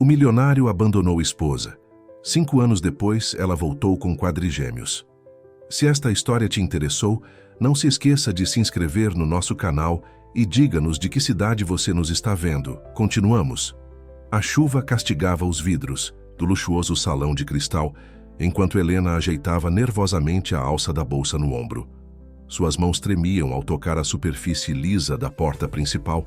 O milionário abandonou a esposa. 5 anos depois, ela voltou com quadrigêmeos. Se esta história te interessou, não se esqueça de se inscrever no nosso canal e diga-nos de que cidade você nos está vendo. Continuamos. A chuva castigava os vidros do luxuoso salão de cristal, enquanto Helena ajeitava nervosamente a alça da bolsa no ombro. Suas mãos tremiam ao tocar a superfície lisa da porta principal,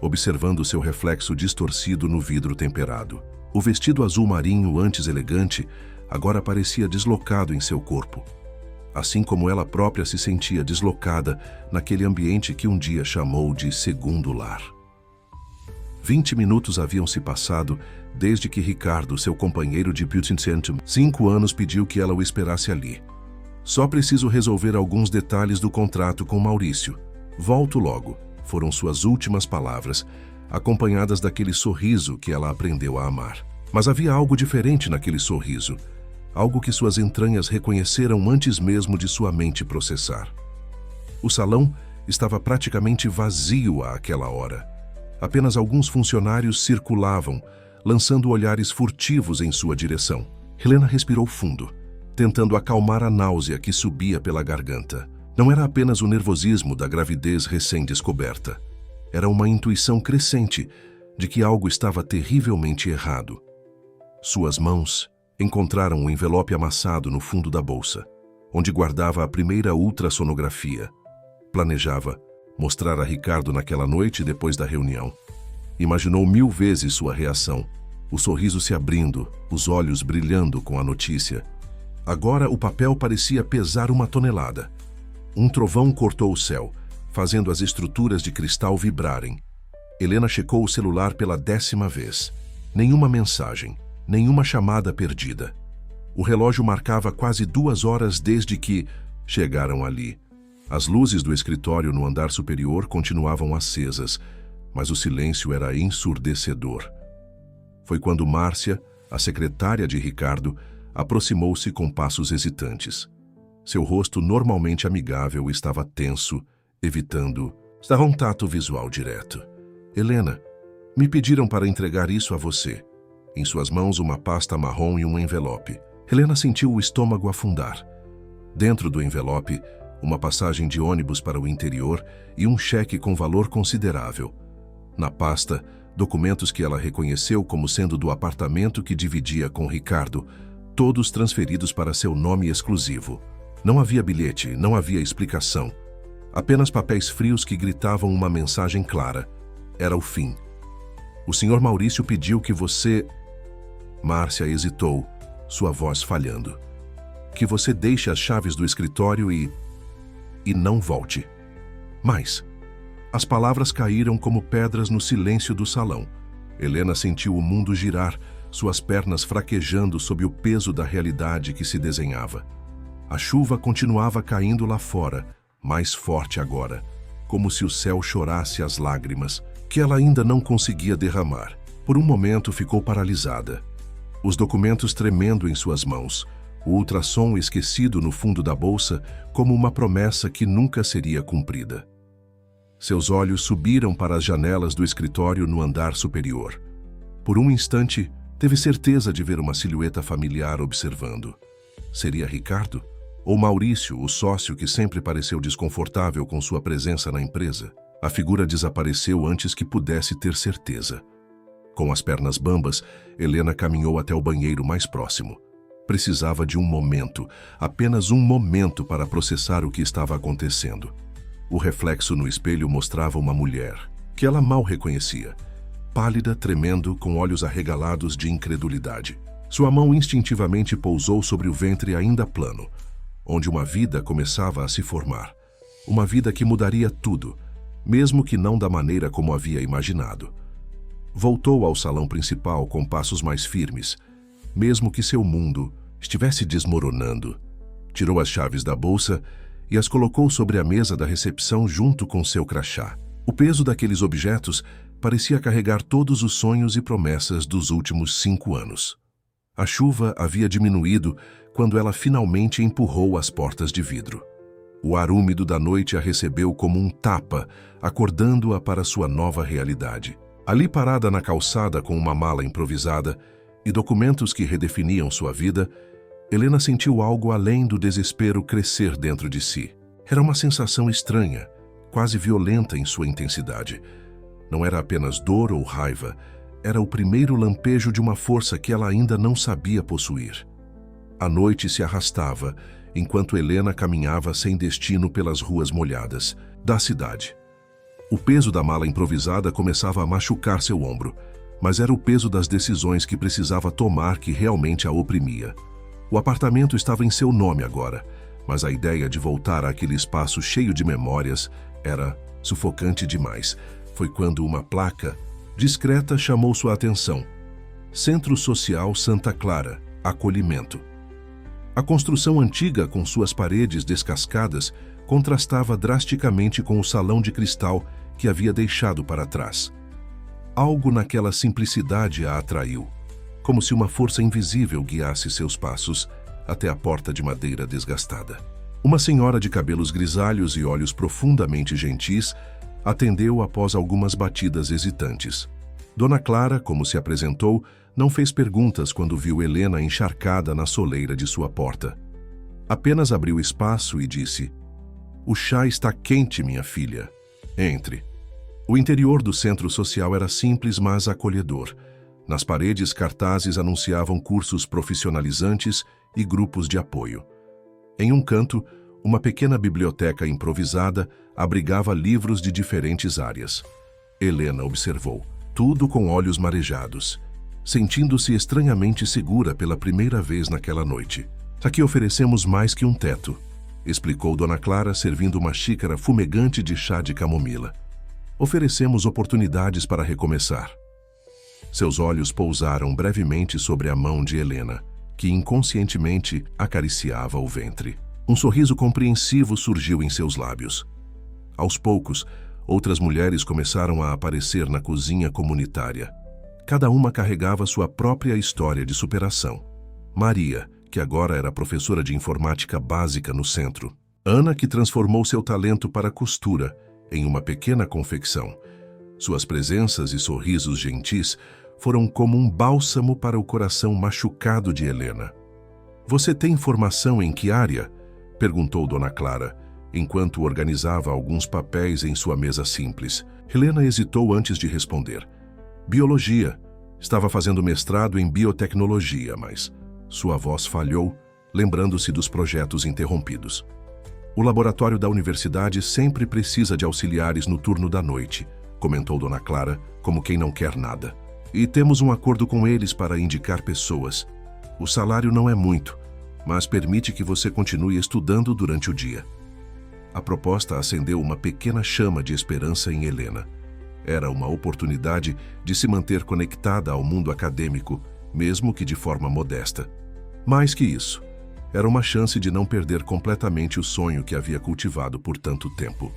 observando seu reflexo distorcido no vidro temperado. O vestido azul marinho, antes elegante, agora parecia deslocado em seu corpo, assim como ela própria se sentia deslocada naquele ambiente que um dia chamou de segundo lar. 20 minutos haviam se passado desde que Ricardo, seu companheiro de Beauty Center, 5 anos, pediu que ela o esperasse ali. Só preciso resolver alguns detalhes do contrato com Maurício. Volto logo, foram suas últimas palavras, acompanhadas daquele sorriso que ela aprendeu a amar. Mas havia algo diferente naquele sorriso, algo que suas entranhas reconheceram antes mesmo de sua mente processar. O salão estava praticamente vazio àquela hora. Apenas alguns funcionários circulavam, lançando olhares furtivos em sua direção. Helena respirou fundo, tentando acalmar a náusea que subia pela garganta. Não era apenas o nervosismo da gravidez recém-descoberta. Era uma intuição crescente de que algo estava terrivelmente errado. Suas mãos encontraram um envelope amassado no fundo da bolsa, onde guardava a primeira ultrassonografia. Planejava mostrar a Ricardo naquela noite depois da reunião. Imaginou 1000 vezes sua reação, o sorriso se abrindo, os olhos brilhando com a notícia. Agora o papel parecia pesar 1 tonelada. Um trovão cortou o céu, fazendo as estruturas de cristal vibrarem. Helena checou o celular pela 10ª vez. Nenhuma mensagem, nenhuma chamada perdida. O relógio marcava quase 2 horas desde que chegaram ali. As luzes do escritório no andar superior continuavam acesas, mas o silêncio era ensurdecedor. Foi quando Márcia, a secretária de Ricardo, aproximou-se com passos hesitantes. Seu rosto, normalmente amigável, estava tenso, evitando dar um tato visual direto. Helena, me pediram para entregar isso a você. Em suas mãos, uma pasta marrom e um envelope. Helena sentiu o estômago afundar. Dentro do envelope, uma passagem de ônibus para o interior e um cheque com valor considerável. Na pasta, documentos que ela reconheceu como sendo do apartamento que dividia com Ricardo, todos transferidos para seu nome exclusivo. Não havia bilhete, não havia explicação. Apenas papéis frios que gritavam uma mensagem clara. Era o fim. O Sr. Maurício pediu que você... Márcia hesitou, sua voz falhando. Que você deixe as chaves do escritório e não volte. Mas as palavras caíram como pedras no silêncio do salão. Helena sentiu o mundo girar, suas pernas fraquejando sob o peso da realidade que se desenhava. A chuva continuava caindo lá fora, mais forte agora, como se o céu chorasse as lágrimas, que ela ainda não conseguia derramar. Por um momento ficou paralisada. Os documentos tremendo em suas mãos, o ultrassom esquecido no fundo da bolsa como uma promessa que nunca seria cumprida. Seus olhos subiram para as janelas do escritório no andar superior. Por um instante, teve certeza de ver uma silhueta familiar observando. Seria Ricardo? Ou Maurício, o sócio que sempre pareceu desconfortável com sua presença na empresa? A figura desapareceu antes que pudesse ter certeza. Com as pernas bambas, Helena caminhou até o banheiro mais próximo. Precisava de um momento, apenas um momento para processar o que estava acontecendo. O reflexo no espelho mostrava uma mulher, que ela mal reconhecia, pálida, tremendo, com olhos arregalados de incredulidade. Sua mão instintivamente pousou sobre o ventre ainda plano, onde uma vida começava a se formar. Uma vida que mudaria tudo, mesmo que não da maneira como havia imaginado. Voltou ao salão principal com passos mais firmes, mesmo que seu mundo estivesse desmoronando. Tirou as chaves da bolsa e as colocou sobre a mesa da recepção junto com seu crachá. O peso daqueles objetos parecia carregar todos os sonhos e promessas dos últimos 5 anos. A chuva havia diminuído quando ela finalmente empurrou as portas de vidro. O ar úmido da noite a recebeu como um tapa, acordando-a para sua nova realidade. Ali parada na calçada com uma mala improvisada e documentos que redefiniam sua vida, Helena sentiu algo além do desespero crescer dentro de si. Era uma sensação estranha, quase violenta em sua intensidade. Não era apenas dor ou raiva, era o primeiro lampejo de uma força que ela ainda não sabia possuir. A noite se arrastava, enquanto Helena caminhava sem destino pelas ruas molhadas da cidade. O peso da mala improvisada começava a machucar seu ombro, mas era o peso das decisões que precisava tomar que realmente a oprimia. O apartamento estava em seu nome agora, mas a ideia de voltar àquele espaço cheio de memórias era sufocante demais. Foi quando uma placa discreta chamou sua atenção. Centro Social Santa Clara, Acolhimento. A construção antiga, com suas paredes descascadas, contrastava drasticamente com o salão de cristal que havia deixado para trás. Algo naquela simplicidade a atraiu, como se uma força invisível guiasse seus passos até a porta de madeira desgastada. Uma senhora de cabelos grisalhos e olhos profundamente gentis atendeu após algumas batidas hesitantes. Dona Clara, como se apresentou, não fez perguntas quando viu Helena encharcada na soleira de sua porta. Apenas abriu espaço e disse: "O chá está quente, minha filha. Entre." O interior do centro social era simples, mas acolhedor. Nas paredes, cartazes anunciavam cursos profissionalizantes e grupos de apoio. Em um canto, uma pequena biblioteca improvisada abrigava livros de diferentes áreas. Helena observou, tudo com olhos marejados, sentindo-se estranhamente segura pela primeira vez naquela noite. "Aqui oferecemos mais que um teto", explicou Dona Clara, servindo uma xícara fumegante de chá de camomila. "Oferecemos oportunidades para recomeçar." Seus olhos pousaram brevemente sobre a mão de Helena, que inconscientemente acariciava o ventre. Um sorriso compreensivo surgiu em seus lábios. Aos poucos, outras mulheres começaram a aparecer na cozinha comunitária. Cada uma carregava sua própria história de superação. Maria, que agora era professora de informática básica no centro. Ana, que transformou seu talento para costura em uma pequena confecção. Suas presenças e sorrisos gentis foram como um bálsamo para o coração machucado de Helena. "Você tem formação em que área?" perguntou Dona Clara, enquanto organizava alguns papéis em sua mesa simples. Helena hesitou antes de responder. "Biologia. Estava fazendo mestrado em biotecnologia, mas..." Sua voz falhou, lembrando-se dos projetos interrompidos. "O laboratório da universidade sempre precisa de auxiliares no turno da noite", comentou Dona Clara, como quem não quer nada. "E temos um acordo com eles para indicar pessoas. O salário não é muito, mas permite que você continue estudando durante o dia." A proposta acendeu uma pequena chama de esperança em Helena. Era uma oportunidade de se manter conectada ao mundo acadêmico, mesmo que de forma modesta. Mais que isso, era uma chance de não perder completamente o sonho que havia cultivado por tanto tempo.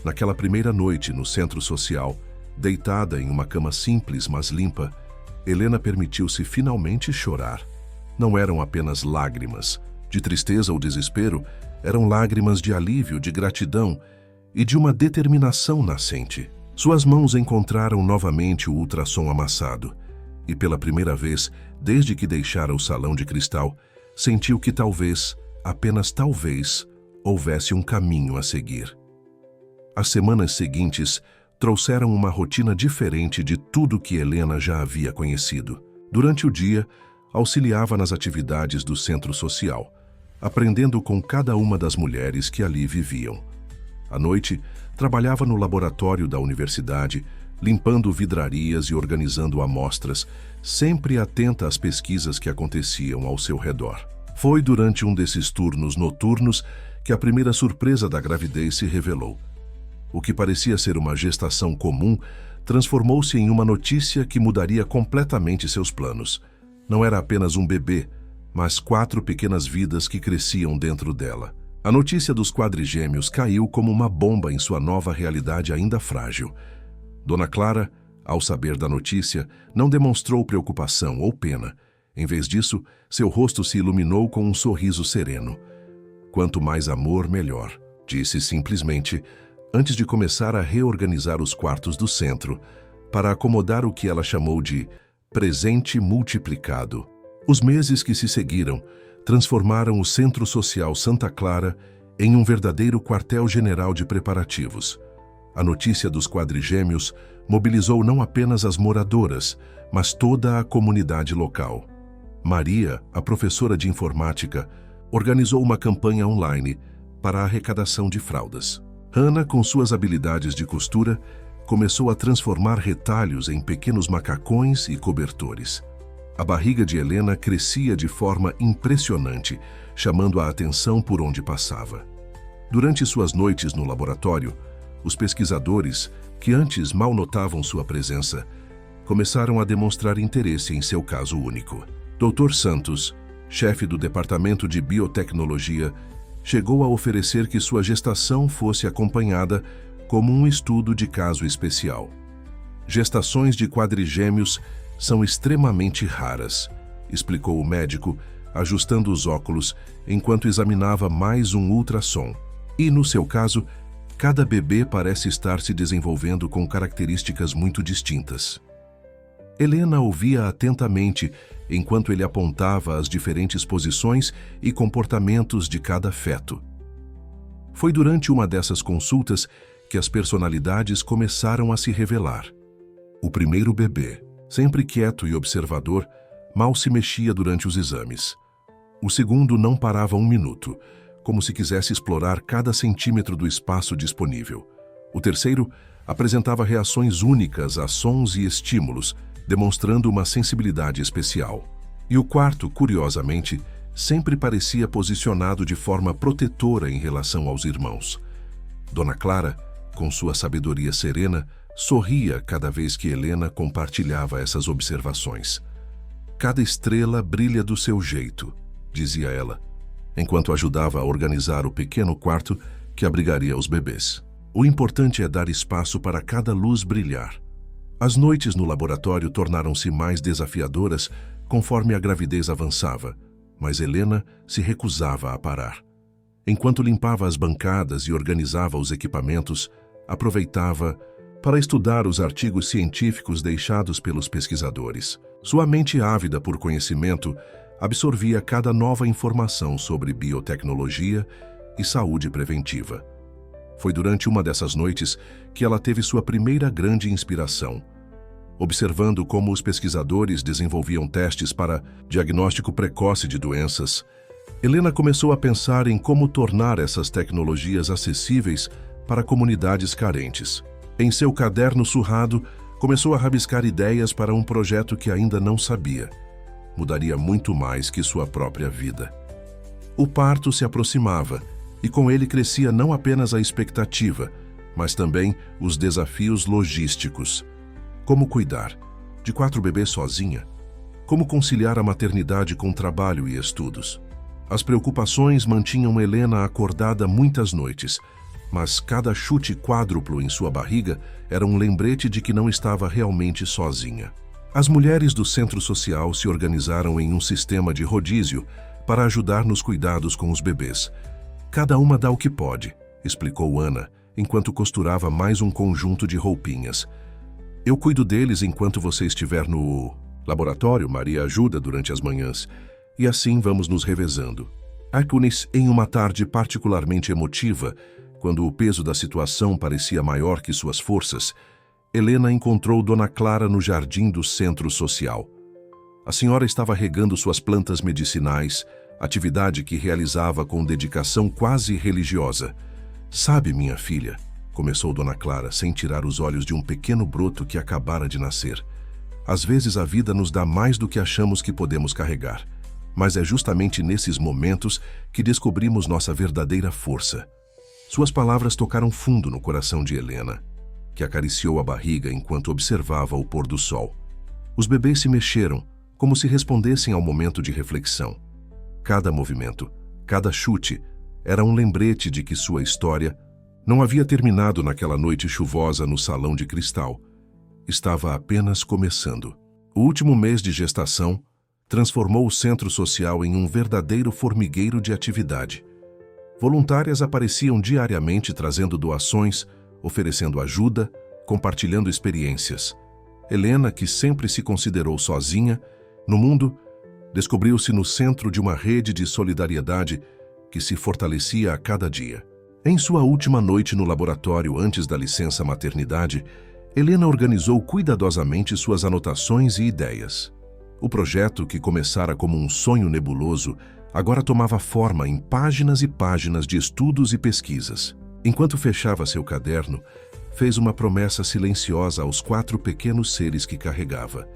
Naquela primeira noite no centro social, deitada em uma cama simples mas limpa, Helena permitiu-se finalmente chorar. Não eram apenas lágrimas de tristeza ou desespero, eram lágrimas de alívio, de gratidão e de uma determinação nascente. Suas mãos encontraram novamente o ultrassom amassado e, pela primeira vez, desde que deixara o salão de cristal, sentiu que talvez, apenas talvez, houvesse um caminho a seguir. As semanas seguintes trouxeram uma rotina diferente de tudo que Helena já havia conhecido. Durante o dia, auxiliava nas atividades do centro social, aprendendo com cada uma das mulheres que ali viviam. À noite, trabalhava no laboratório da universidade, limpando vidrarias e organizando amostras, sempre atenta às pesquisas que aconteciam ao seu redor. Foi durante um desses turnos noturnos que a primeira surpresa da gravidez se revelou. O que parecia ser uma gestação comum transformou-se em uma notícia que mudaria completamente seus planos. Não era apenas um bebê, mas 4 pequenas vidas que cresciam dentro dela. A notícia dos quadrigêmeos caiu como uma bomba em sua nova realidade ainda frágil. Dona Clara, ao saber da notícia, não demonstrou preocupação ou pena. Em vez disso, seu rosto se iluminou com um sorriso sereno. "Quanto mais amor, melhor", disse simplesmente, antes de começar a reorganizar os quartos do centro, para acomodar o que ela chamou de presente multiplicado. Os meses que se seguiram transformaram o Centro Social Santa Clara em um verdadeiro quartel-general de preparativos. A notícia dos quadrigêmeos mobilizou não apenas as moradoras, mas toda a comunidade local. Maria, a professora de informática, organizou uma campanha online para a arrecadação de fraldas. Hannah, com suas habilidades de costura, começou a transformar retalhos em pequenos macacões e cobertores. A barriga de Helena crescia de forma impressionante, chamando a atenção por onde passava. Durante suas noites no laboratório, os pesquisadores, que antes mal notavam sua presença, começaram a demonstrar interesse em seu caso único. Dr. Santos, chefe do Departamento de Biotecnologia, chegou a oferecer que sua gestação fosse acompanhada como um estudo de caso especial. Gestações de quadrigêmeos são extremamente raras, explicou o médico, ajustando os óculos enquanto examinava mais um ultrassom. E, no seu caso, cada bebê parece estar se desenvolvendo com características muito distintas. Helena ouvia atentamente enquanto ele apontava as diferentes posições e comportamentos de cada feto. Foi durante uma dessas consultas que as personalidades começaram a se revelar. O primeiro bebê, sempre quieto e observador, mal se mexia durante os exames. O segundo não parava um minuto, como se quisesse explorar cada centímetro do espaço disponível. O terceiro apresentava reações únicas a sons e estímulos, demonstrando uma sensibilidade especial. E o quarto, curiosamente, sempre parecia posicionado de forma protetora em relação aos irmãos. Dona Clara, com sua sabedoria serena, sorria cada vez que Helena compartilhava essas observações. Cada estrela brilha do seu jeito, dizia ela, enquanto ajudava a organizar o pequeno quarto que abrigaria os bebês. O importante é dar espaço para cada luz brilhar. As noites no laboratório tornaram-se mais desafiadoras conforme a gravidez avançava, mas Helena se recusava a parar. Enquanto limpava as bancadas e organizava os equipamentos, aproveitava para estudar os artigos científicos deixados pelos pesquisadores. Sua mente ávida por conhecimento absorvia cada nova informação sobre biotecnologia e saúde preventiva. Foi durante uma dessas noites que ela teve sua primeira grande inspiração. Observando como os pesquisadores desenvolviam testes para diagnóstico precoce de doenças, Helena começou a pensar em como tornar essas tecnologias acessíveis para comunidades carentes. Em seu caderno surrado, começou a rabiscar ideias para um projeto que ainda não sabia. Mudaria muito mais que sua própria vida. O parto se aproximava, e com ele crescia não apenas a expectativa, mas também os desafios logísticos. Como cuidar de 4 bebês sozinha? Como conciliar a maternidade com trabalho e estudos? As preocupações mantinham Helena acordada muitas noites, mas cada chute quádruplo em sua barriga era um lembrete de que não estava realmente sozinha. As mulheres do centro social se organizaram em um sistema de rodízio para ajudar nos cuidados com os bebês. Cada uma dá o que pode, explicou Ana, enquanto costurava mais um conjunto de roupinhas. Eu cuido deles enquanto você estiver no laboratório, Maria ajuda durante as manhãs, e assim vamos nos revezando. Arkunis, em uma tarde particularmente emotiva, quando o peso da situação parecia maior que suas forças, Helena encontrou Dona Clara no jardim do centro social. A senhora estava regando suas plantas medicinais, atividade que realizava com dedicação quase religiosa. Sabe, minha filha, começou Dona Clara, sem tirar os olhos de um pequeno broto que acabara de nascer. Às vezes a vida nos dá mais do que achamos que podemos carregar, mas é justamente nesses momentos que descobrimos nossa verdadeira força. Suas palavras tocaram fundo no coração de Helena, que acariciou a barriga enquanto observava o pôr do sol. Os bebês se mexeram, como se respondessem ao momento de reflexão. Cada movimento, cada chute, era um lembrete de que sua história não havia terminado naquela noite chuvosa no salão de cristal. Estava apenas começando. O último mês de gestação transformou o centro social em um verdadeiro formigueiro de atividade. Voluntárias apareciam diariamente trazendo doações, oferecendo ajuda, compartilhando experiências. Helena, que sempre se considerou sozinha no mundo, descobriu-se no centro de uma rede de solidariedade que se fortalecia a cada dia. Em sua última noite no laboratório antes da licença maternidade, Helena organizou cuidadosamente suas anotações e ideias. O projeto, que começara como um sonho nebuloso, agora tomava forma em páginas e páginas de estudos e pesquisas. Enquanto fechava seu caderno, fez uma promessa silenciosa aos 4 pequenos seres que carregava.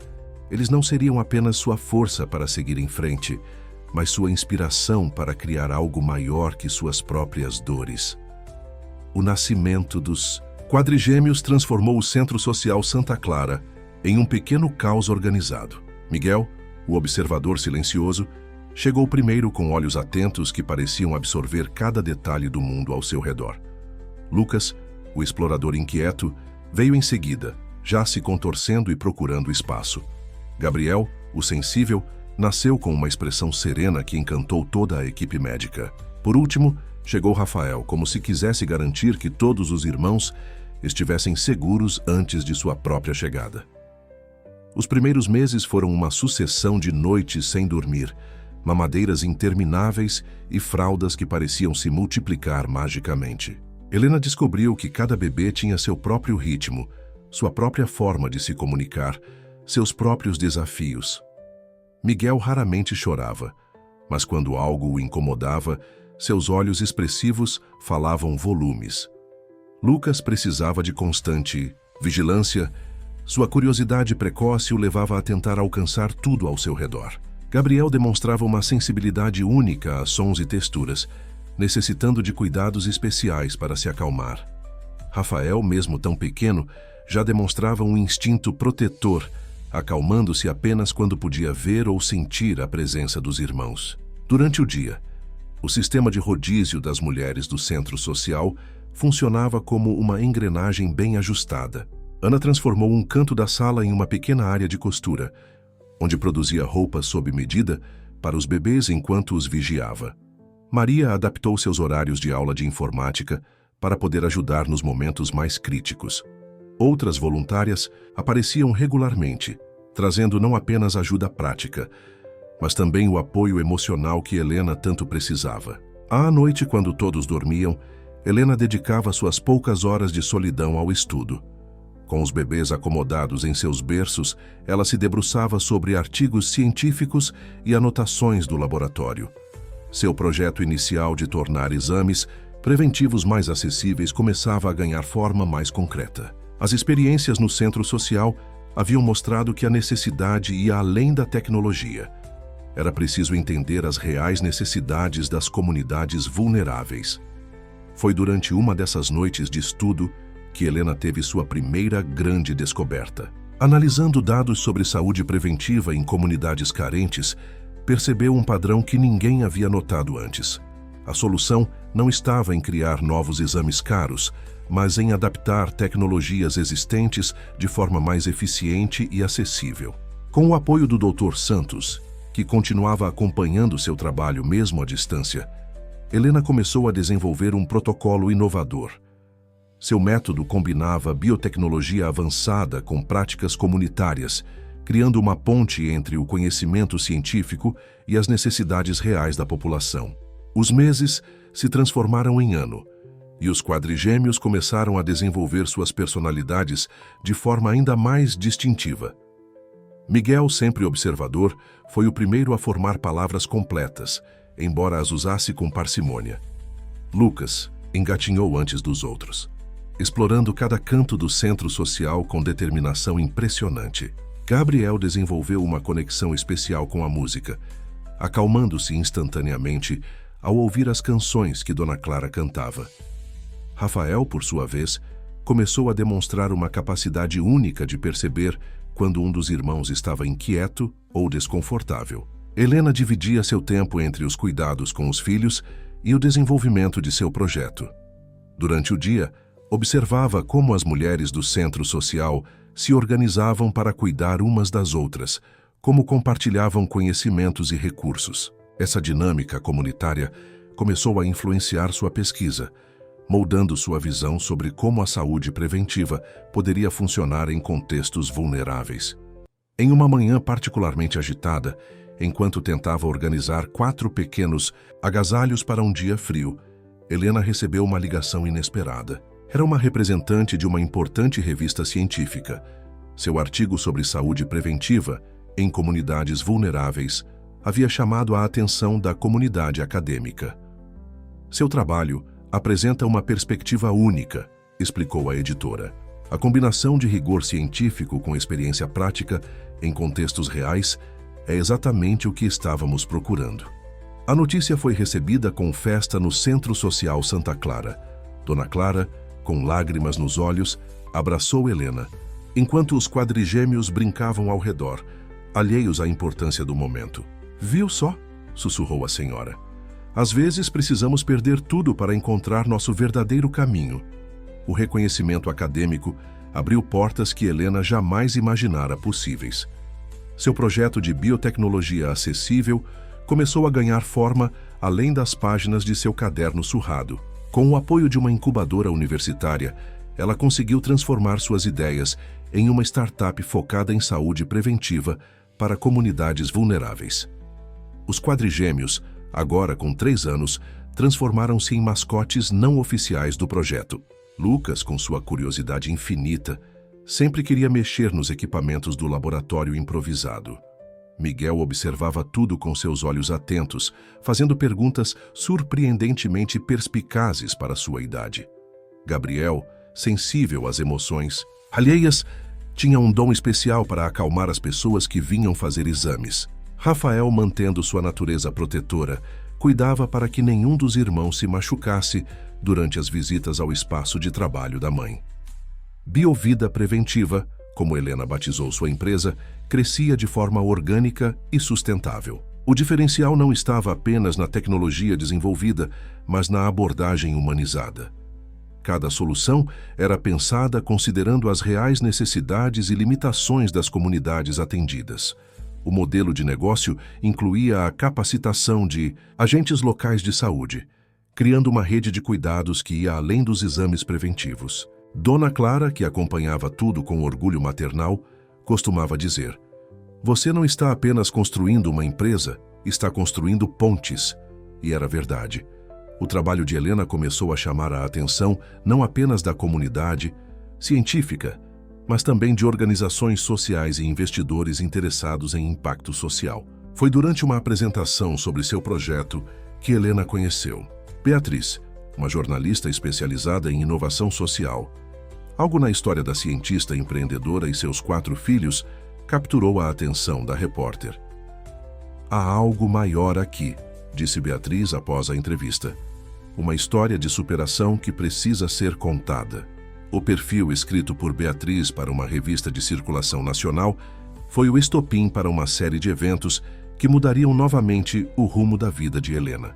Eles não seriam apenas sua força para seguir em frente, mas sua inspiração para criar algo maior que suas próprias dores. O nascimento dos quadrigêmeos transformou o Centro Social Santa Clara em um pequeno caos organizado. Miguel, o observador silencioso, chegou primeiro com olhos atentos que pareciam absorver cada detalhe do mundo ao seu redor. Lucas, o explorador inquieto, veio em seguida, já se contorcendo e procurando espaço. Gabriel, o sensível, nasceu com uma expressão serena que encantou toda a equipe médica. Por último, chegou Rafael, como se quisesse garantir que todos os irmãos estivessem seguros antes de sua própria chegada. Os primeiros meses foram uma sucessão de noites sem dormir, mamadeiras intermináveis e fraldas que pareciam se multiplicar magicamente. Helena descobriu que cada bebê tinha seu próprio ritmo, sua própria forma de se comunicar, seus próprios desafios. Miguel raramente chorava, mas quando algo o incomodava, seus olhos expressivos falavam volumes. Lucas precisava de constante vigilância. Sua curiosidade precoce o levava a tentar alcançar tudo ao seu redor. Gabriel demonstrava uma sensibilidade única a sons e texturas, necessitando de cuidados especiais para se acalmar. Rafael, mesmo tão pequeno, já demonstrava um instinto protetor, acalmando-se apenas quando podia ver ou sentir a presença dos irmãos. Durante o dia, o sistema de rodízio das mulheres do centro social funcionava como uma engrenagem bem ajustada. Ana transformou um canto da sala em uma pequena área de costura, onde produzia roupas sob medida para os bebês enquanto os vigiava. Maria adaptou seus horários de aula de informática para poder ajudar nos momentos mais críticos. Outras voluntárias apareciam regularmente, trazendo não apenas ajuda prática, mas também o apoio emocional que Helena tanto precisava. À noite, quando todos dormiam, Helena dedicava suas poucas horas de solidão ao estudo. Com os bebês acomodados em seus berços, ela se debruçava sobre artigos científicos e anotações do laboratório. Seu projeto inicial de tornar exames preventivos mais acessíveis começava a ganhar forma mais concreta. As experiências no centro social haviam mostrado que a necessidade ia além da tecnologia. Era preciso entender as reais necessidades das comunidades vulneráveis. Foi durante uma dessas noites de estudo que Helena teve sua primeira grande descoberta. Analisando dados sobre saúde preventiva em comunidades carentes, percebeu um padrão que ninguém havia notado antes. A solução não estava em criar novos exames caros, mas em adaptar tecnologias existentes de forma mais eficiente e acessível. Com o apoio do Dr. Santos, que continuava acompanhando seu trabalho mesmo à distância, Helena começou a desenvolver um protocolo inovador. Seu método combinava biotecnologia avançada com práticas comunitárias, criando uma ponte entre o conhecimento científico e as necessidades reais da população. Os meses se transformaram em ano, e os quadrigêmeos começaram a desenvolver suas personalidades de forma ainda mais distintiva. Miguel, sempre observador, foi o primeiro a formar palavras completas, embora as usasse com parcimônia. Lucas engatinhou antes dos outros, explorando cada canto do centro social com determinação impressionante. Gabriel desenvolveu uma conexão especial com a música, acalmando-se instantaneamente ao ouvir as canções que Dona Clara cantava. Rafael, por sua vez, começou a demonstrar uma capacidade única de perceber quando um dos irmãos estava inquieto ou desconfortável. Helena dividia seu tempo entre os cuidados com os filhos e o desenvolvimento de seu projeto. Durante o dia, observava como as mulheres do centro social se organizavam para cuidar umas das outras, como compartilhavam conhecimentos e recursos. Essa dinâmica comunitária começou a influenciar sua pesquisa, moldando sua visão sobre como a saúde preventiva poderia funcionar em contextos vulneráveis. Em uma manhã particularmente agitada, enquanto tentava organizar 4 pequenos agasalhos para um dia frio, Helena recebeu uma ligação inesperada. Era uma representante de uma importante revista científica. Seu artigo sobre saúde preventiva em comunidades vulneráveis havia chamado a atenção da comunidade acadêmica. Seu trabalho apresenta uma perspectiva única, explicou a editora. A combinação de rigor científico com experiência prática em contextos reais é exatamente o que estávamos procurando. A notícia foi recebida com festa no Centro Social Santa Clara. Dona Clara, com lágrimas nos olhos, abraçou Helena, enquanto os quadrigêmeos brincavam ao redor, alheios à importância do momento. "Viu só?", sussurrou a senhora. "Às vezes precisamos perder tudo para encontrar nosso verdadeiro caminho." O reconhecimento acadêmico abriu portas que Helena jamais imaginara possíveis. Seu projeto de biotecnologia acessível começou a ganhar forma além das páginas de seu caderno surrado. Com o apoio de uma incubadora universitária, ela conseguiu transformar suas ideias em uma startup focada em saúde preventiva para comunidades vulneráveis. Os quadrigêmeos, agora com 3 anos, transformaram-se em mascotes não oficiais do projeto. Lucas, com sua curiosidade infinita, sempre queria mexer nos equipamentos do laboratório improvisado. Miguel observava tudo com seus olhos atentos, fazendo perguntas surpreendentemente perspicazes para sua idade. Gabriel, sensível às emoções alheias, tinha um dom especial para acalmar as pessoas que vinham fazer exames. Rafael, mantendo sua natureza protetora, cuidava para que nenhum dos irmãos se machucasse durante as visitas ao espaço de trabalho da mãe. Biovida Preventiva, como Helena batizou sua empresa, crescia de forma orgânica e sustentável. O diferencial não estava apenas na tecnologia desenvolvida, mas na abordagem humanizada. Cada solução era pensada considerando as reais necessidades e limitações das comunidades atendidas. O modelo de negócio incluía a capacitação de agentes locais de saúde, criando uma rede de cuidados que ia além dos exames preventivos. Dona Clara, que acompanhava tudo com orgulho maternal, costumava dizer: "Você não está apenas construindo uma empresa, está construindo pontes." E era verdade. O trabalho de Helena começou a chamar a atenção não apenas da comunidade científica, mas também de organizações sociais e investidores interessados em impacto social. Foi durante uma apresentação sobre seu projeto que Helena conheceu Beatriz, uma jornalista especializada em inovação social. Algo na história da cientista empreendedora e seus 4 filhos capturou a atenção da repórter. "Há algo maior aqui", disse Beatriz após a entrevista. "Uma história de superação que precisa ser contada." O perfil escrito por Beatriz para uma revista de circulação nacional foi o estopim para uma série de eventos que mudariam novamente o rumo da vida de Helena.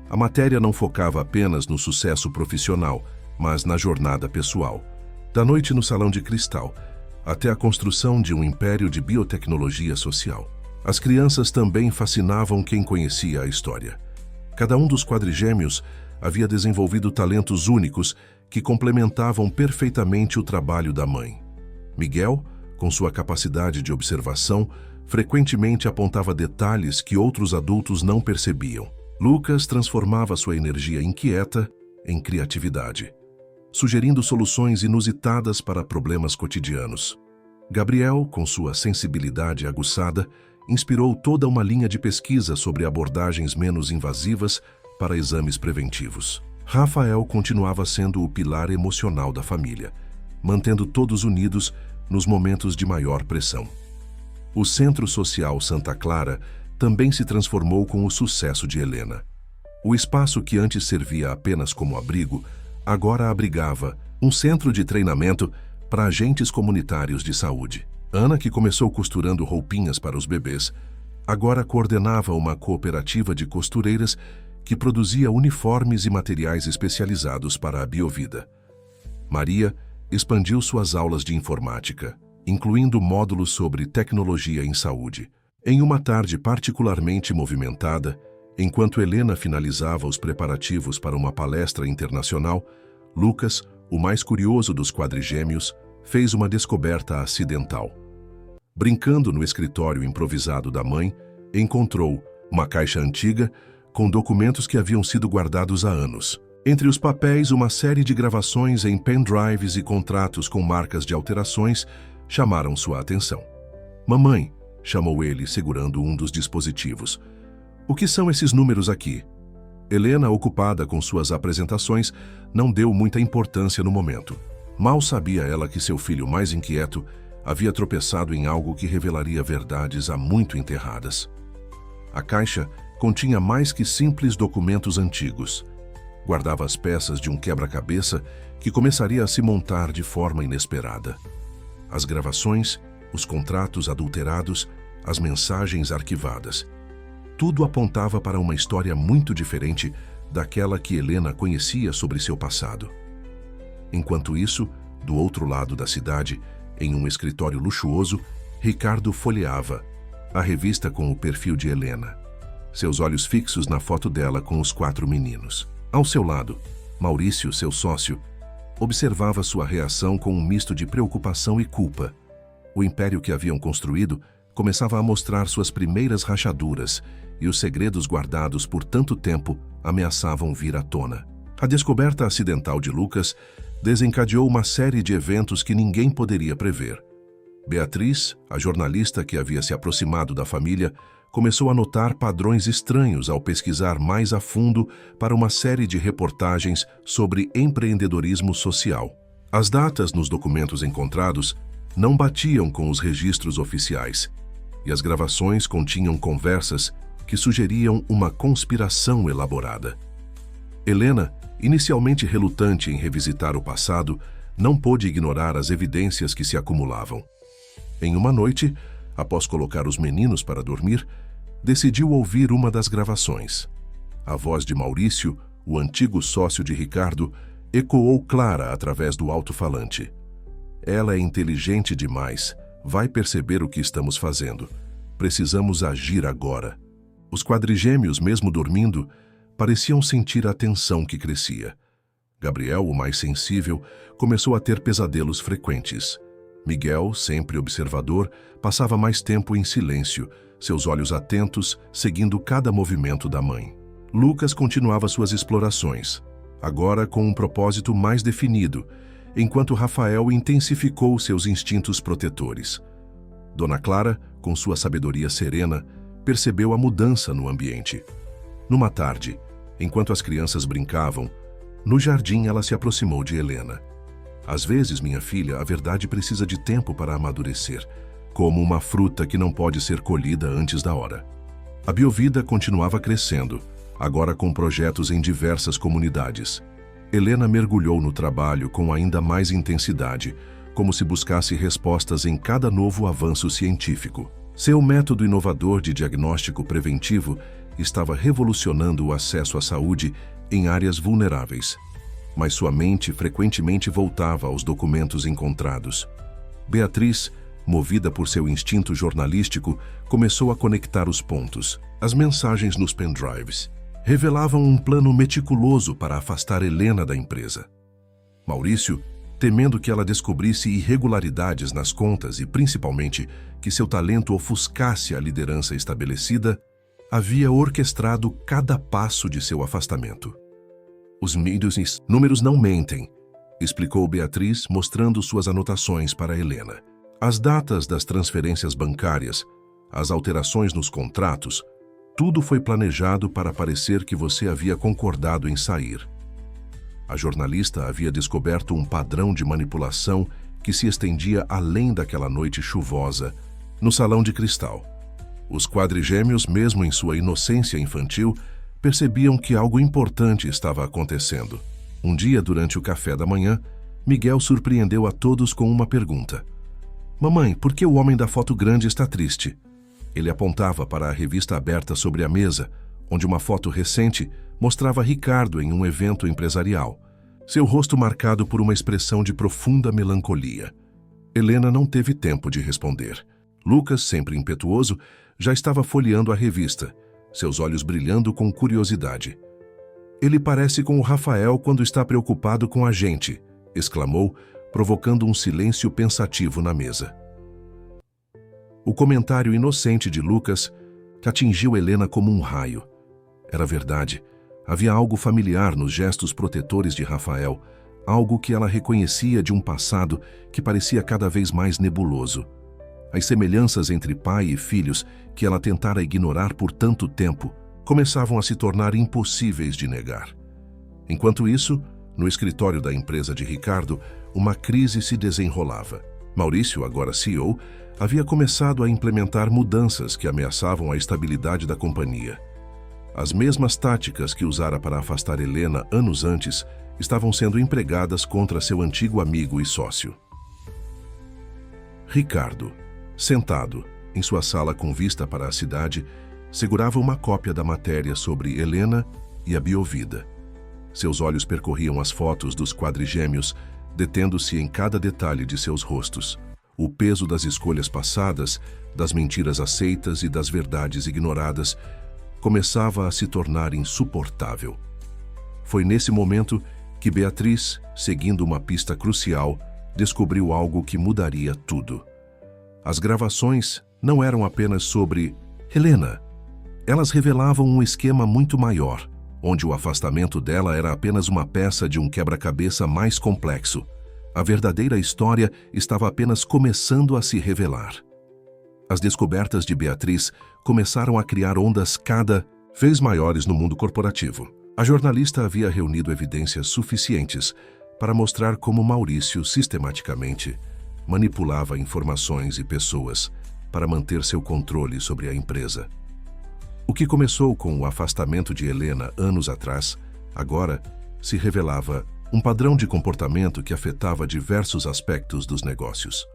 A matéria não focava apenas no sucesso profissional, mas na jornada pessoal. Da noite no Salão de Cristal, até a construção de um império de biotecnologia social. As crianças também fascinavam quem conhecia a história. Cada um dos quadrigêmeos havia desenvolvido talentos únicos que complementavam perfeitamente o trabalho da mãe. Miguel, com sua capacidade de observação, frequentemente apontava detalhes que outros adultos não percebiam. Lucas transformava sua energia inquieta em criatividade, sugerindo soluções inusitadas para problemas cotidianos. Gabriel, com sua sensibilidade aguçada, inspirou toda uma linha de pesquisa sobre abordagens menos invasivas para exames preventivos. Rafael continuava sendo o pilar emocional da família, mantendo todos unidos nos momentos de maior pressão. O Centro Social Santa Clara também se transformou com o sucesso de Helena. O espaço que antes servia apenas como abrigo, agora abrigava um centro de treinamento para agentes comunitários de saúde. Ana, que começou costurando roupinhas para os bebês, agora coordenava uma cooperativa de costureiras que produzia uniformes e materiais especializados para a Biovida. Maria expandiu suas aulas de informática, incluindo módulos sobre tecnologia em saúde. Em uma tarde particularmente movimentada, enquanto Helena finalizava os preparativos para uma palestra internacional, Lucas, o mais curioso dos quadrigêmeos, fez uma descoberta acidental. Brincando no escritório improvisado da mãe, encontrou uma caixa antiga com documentos que haviam sido guardados há anos. Entre os papéis, uma série de gravações em pendrives e contratos com marcas de alterações chamaram sua atenção. "Mamãe", chamou ele, segurando um dos dispositivos. "O que são esses números aqui?" Helena, ocupada com suas apresentações, não deu muita importância no momento. Mal sabia ela que seu filho mais inquieto havia tropeçado em algo que revelaria verdades há muito enterradas. A caixa continha mais que simples documentos antigos. Guardava as peças de um quebra-cabeça que começaria a se montar de forma inesperada. As gravações, os contratos adulterados, as mensagens arquivadas. Tudo apontava para uma história muito diferente daquela que Helena conhecia sobre seu passado. Enquanto isso, do outro lado da cidade, em um escritório luxuoso, Ricardo folheava a revista com o perfil de Helena, seus olhos fixos na foto dela com os 4 meninos. Ao seu lado, Maurício, seu sócio, observava sua reação com um misto de preocupação e culpa. O império que haviam construído começava a mostrar suas primeiras rachaduras e os segredos guardados por tanto tempo ameaçavam vir à tona. A descoberta acidental de Lucas desencadeou uma série de eventos que ninguém poderia prever. Beatriz, a jornalista que havia se aproximado da família, começou a notar padrões estranhos ao pesquisar mais a fundo para uma série de reportagens sobre empreendedorismo social. As datas nos documentos encontrados não batiam com os registros oficiais, e as gravações continham conversas que sugeriam uma conspiração elaborada. Helena, inicialmente relutante em revisitar o passado, não pôde ignorar as evidências que se acumulavam. Em uma noite, após colocar os meninos para dormir, decidiu ouvir uma das gravações. A voz de Maurício, o antigo sócio de Ricardo, ecoou clara através do alto-falante. "Ela é inteligente demais. Vai perceber o que estamos fazendo. Precisamos agir agora." Os quadrigêmeos, mesmo dormindo, pareciam sentir a tensão que crescia. Gabriel, o mais sensível, começou a ter pesadelos frequentes. Miguel, sempre observador, passava mais tempo em silêncio, seus olhos atentos, seguindo cada movimento da mãe. Lucas continuava suas explorações, agora com um propósito mais definido, enquanto Rafael intensificou seus instintos protetores. Dona Clara, com sua sabedoria serena, percebeu a mudança no ambiente. Numa tarde, enquanto as crianças brincavam, no jardim ela se aproximou de Helena. "Às vezes, minha filha, a verdade precisa de tempo para amadurecer, como uma fruta que não pode ser colhida antes da hora." A Biovida continuava crescendo, agora com projetos em diversas comunidades. Helena mergulhou no trabalho com ainda mais intensidade, como se buscasse respostas em cada novo avanço científico. Seu método inovador de diagnóstico preventivo estava revolucionando o acesso à saúde em áreas vulneráveis. Mas sua mente frequentemente voltava aos documentos encontrados. Beatriz, movida por seu instinto jornalístico, começou a conectar os pontos. As mensagens nos pendrives revelavam um plano meticuloso para afastar Helena da empresa. Maurício, temendo que ela descobrisse irregularidades nas contas e, principalmente, que seu talento ofuscasse a liderança estabelecida, havia orquestrado cada passo de seu afastamento. "Os números não mentem", explicou Beatriz, mostrando suas anotações para Helena. "As datas das transferências bancárias, as alterações nos contratos, tudo foi planejado para parecer que você havia concordado em sair." A jornalista havia descoberto um padrão de manipulação que se estendia além daquela noite chuvosa, no salão de cristal. Os quadrigêmeos, mesmo em sua inocência infantil, percebiam que algo importante estava acontecendo. Um dia, durante o café da manhã, Miguel surpreendeu a todos com uma pergunta. "Mamãe, por que o homem da foto grande está triste?" Ele apontava para a revista aberta sobre a mesa, onde uma foto recente mostrava Ricardo em um evento empresarial, seu rosto marcado por uma expressão de profunda melancolia. Helena não teve tempo de responder. Lucas, sempre impetuoso, já estava folheando a revista, seus olhos brilhando com curiosidade. Ele parece com o Rafael quando está preocupado com a gente, exclamou, provocando um silêncio pensativo na mesa. O comentário inocente de Lucas atingiu Helena como um raio. Era verdade. Havia algo familiar nos gestos protetores de Rafael, algo que ela reconhecia de um passado que parecia cada vez mais nebuloso. As semelhanças entre pai e filhos, que ela tentara ignorar por tanto tempo, começavam a se tornar impossíveis de negar. Enquanto isso, no escritório da empresa de Ricardo, uma crise se desenrolava. Maurício, agora CEO, havia começado a implementar mudanças que ameaçavam a estabilidade da companhia. As mesmas táticas que usara para afastar Helena anos antes estavam sendo empregadas contra seu antigo amigo e sócio. Ricardo, sentado em sua sala com vista para a cidade, segurava uma cópia da matéria sobre Helena e a Biovida. Seus olhos percorriam as fotos dos quadrigêmeos, detendo-se em cada detalhe de seus rostos. O peso das escolhas passadas, das mentiras aceitas e das verdades ignoradas começava a se tornar insuportável. Foi nesse momento que Beatriz, seguindo uma pista crucial, descobriu algo que mudaria tudo. As gravações não eram apenas sobre Helena. Elas revelavam um esquema muito maior, onde o afastamento dela era apenas uma peça de um quebra-cabeça mais complexo. A verdadeira história estava apenas começando a se revelar. As descobertas de Beatriz começaram a criar ondas cada vez maiores no mundo corporativo. A jornalista havia reunido evidências suficientes para mostrar como Maurício sistematicamente manipulava informações e pessoas para manter seu controle sobre a empresa. O que começou com o afastamento de Helena anos atrás, agora se revelava um padrão de comportamento que afetava diversos aspectos dos negócios.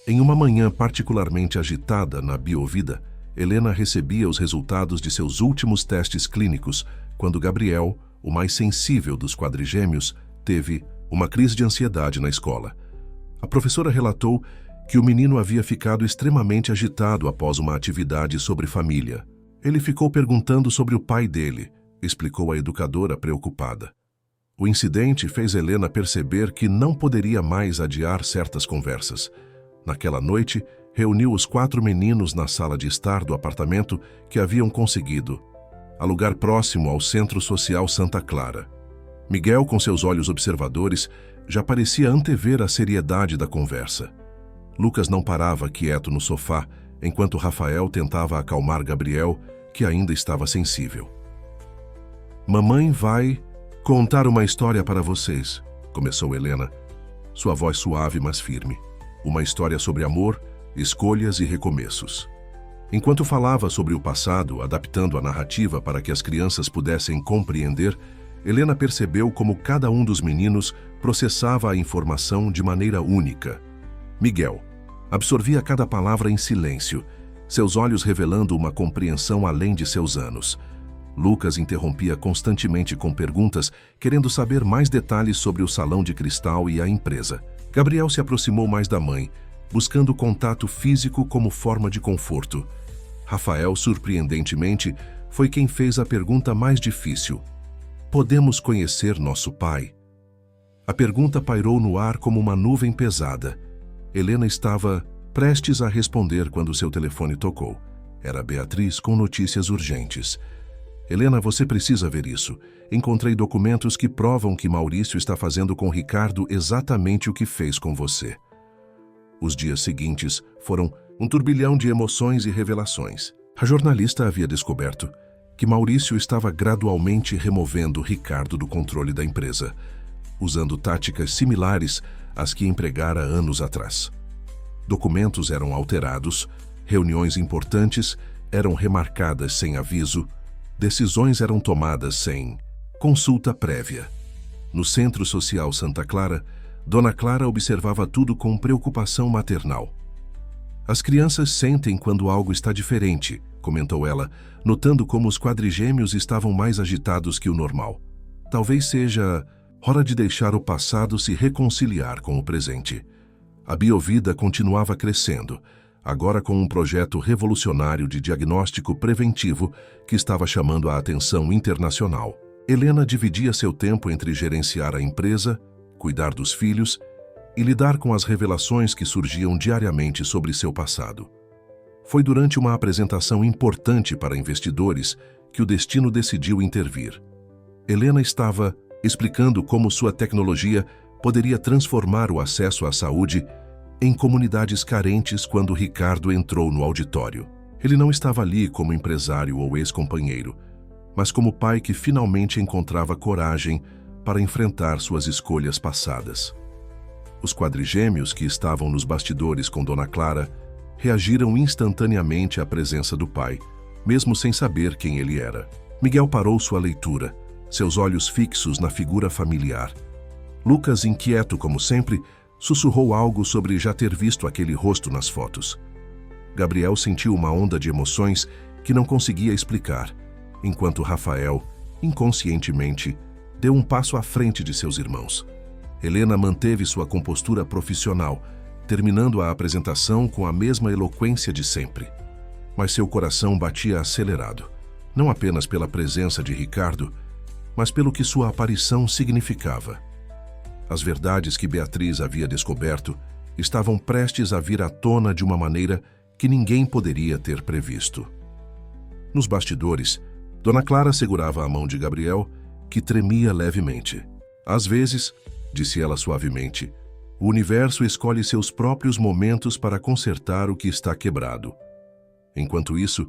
Em uma manhã particularmente agitada na Biovida, Helena recebia os resultados de seus últimos testes clínicos quando Gabriel, o mais sensível dos quadrigêmeos, teve uma crise de ansiedade na escola. A professora relatou que o menino havia ficado extremamente agitado após uma atividade sobre família. Ele ficou perguntando sobre o pai dele, explicou a educadora preocupada. O incidente fez Helena perceber que não poderia mais adiar certas conversas. Naquela noite, reuniu os 4 meninos na sala de estar do apartamento que haviam conseguido, alugar próximo ao Centro Social Santa Clara. Miguel, com seus olhos observadores, já parecia antever a seriedade da conversa. Lucas não parava quieto no sofá, enquanto Rafael tentava acalmar Gabriel, que ainda estava sensível. "Mamãe vai contar uma história para vocês", começou Helena, sua voz suave mas firme. Uma história sobre amor, escolhas e recomeços. Enquanto falava sobre o passado, adaptando a narrativa para que as crianças pudessem compreender, Helena percebeu como cada um dos meninos processava a informação de maneira única. Miguel absorvia cada palavra em silêncio, seus olhos revelando uma compreensão além de seus anos. Lucas interrompia constantemente com perguntas, querendo saber mais detalhes sobre o salão de cristal e a empresa. Gabriel se aproximou mais da mãe, buscando contato físico como forma de conforto. Rafael, surpreendentemente, foi quem fez a pergunta mais difícil. "Podemos conhecer nosso pai?" A pergunta pairou no ar como uma nuvem pesada. Helena estava prestes a responder quando seu telefone tocou. Era Beatriz com notícias urgentes. "Helena, você precisa ver isso. Encontrei documentos que provam que Maurício está fazendo com Ricardo exatamente o que fez com você." Os dias seguintes foram um turbilhão de emoções e revelações. A jornalista havia descoberto que Maurício estava gradualmente removendo Ricardo do controle da empresa, usando táticas similares às que empregara anos atrás. Documentos eram alterados, reuniões importantes eram remarcadas sem aviso, decisões eram tomadas sem consulta prévia. No Centro Social Santa Clara, Dona Clara observava tudo com preocupação maternal. "As crianças sentem quando algo está diferente", comentou ela, notando como os quadrigêmeos estavam mais agitados que o normal. "Talvez seja hora de deixar o passado se reconciliar com o presente." A Biovida continuava crescendo, agora com um projeto revolucionário de diagnóstico preventivo que estava chamando a atenção internacional. Helena dividia seu tempo entre gerenciar a empresa, cuidar dos filhos e lidar com as revelações que surgiam diariamente sobre seu passado. Foi durante uma apresentação importante para investidores que o destino decidiu intervir. Helena estava explicando como sua tecnologia poderia transformar o acesso à saúde em comunidades carentes quando Ricardo entrou no auditório. Ele não estava ali como empresário ou ex-companheiro, mas como pai que finalmente encontrava coragem para enfrentar suas escolhas passadas. Os quadrigêmeos que estavam nos bastidores com Dona Clara reagiram instantaneamente à presença do pai, mesmo sem saber quem ele era. Miguel parou sua leitura, seus olhos fixos na figura familiar. Lucas, inquieto como sempre, sussurrou algo sobre já ter visto aquele rosto nas fotos. Gabriel sentiu uma onda de emoções que não conseguia explicar, enquanto Rafael, inconscientemente, deu um passo à frente de seus irmãos. Helena manteve sua compostura profissional, terminando a apresentação com a mesma eloquência de sempre. Mas seu coração batia acelerado, não apenas pela presença de Ricardo, mas pelo que sua aparição significava. As verdades que Beatriz havia descoberto estavam prestes a vir à tona de uma maneira que ninguém poderia ter previsto. Nos bastidores, Dona Clara segurava a mão de Gabriel, que tremia levemente. Às vezes, disse ela suavemente, o universo escolhe seus próprios momentos para consertar o que está quebrado. Enquanto isso,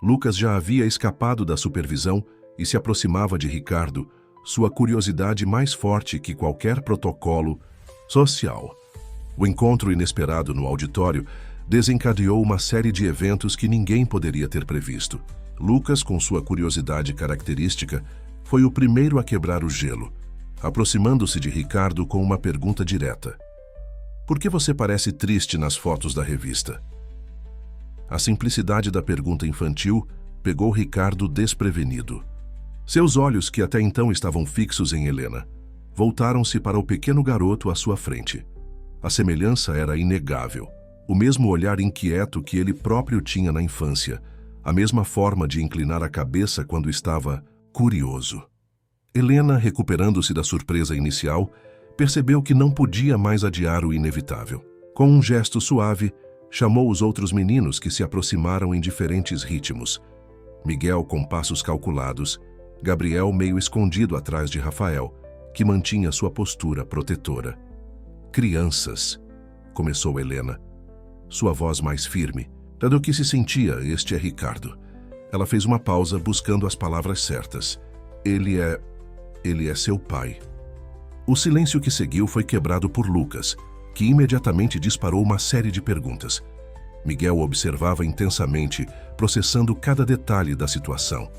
Lucas já havia escapado da supervisão e se aproximava de Ricardo, sua curiosidade mais forte que qualquer protocolo social. O encontro inesperado no auditório desencadeou uma série de eventos que ninguém poderia ter previsto. Lucas, com sua curiosidade característica, foi o primeiro a quebrar o gelo, aproximando-se de Ricardo com uma pergunta direta. Por que você parece triste nas fotos da revista? A simplicidade da pergunta infantil pegou Ricardo desprevenido. Seus olhos, que até então estavam fixos em Helena, voltaram-se para o pequeno garoto à sua frente. A semelhança era inegável. O mesmo olhar inquieto que ele próprio tinha na infância, a mesma forma de inclinar a cabeça quando estava curioso. Helena, recuperando-se da surpresa inicial, percebeu que não podia mais adiar o inevitável. Com um gesto suave, chamou os outros meninos que se aproximaram em diferentes ritmos. Miguel com passos calculados, Gabriel meio escondido atrás de Rafael, que mantinha sua postura protetora. Crianças, começou Helena, sua voz mais firme. Dado que se sentia, este é Ricardo. Ela fez uma pausa buscando as palavras certas. Ele é seu pai. O silêncio que seguiu foi quebrado por Lucas, que imediatamente disparou uma série de perguntas. Miguel observava intensamente, processando cada detalhe da situação.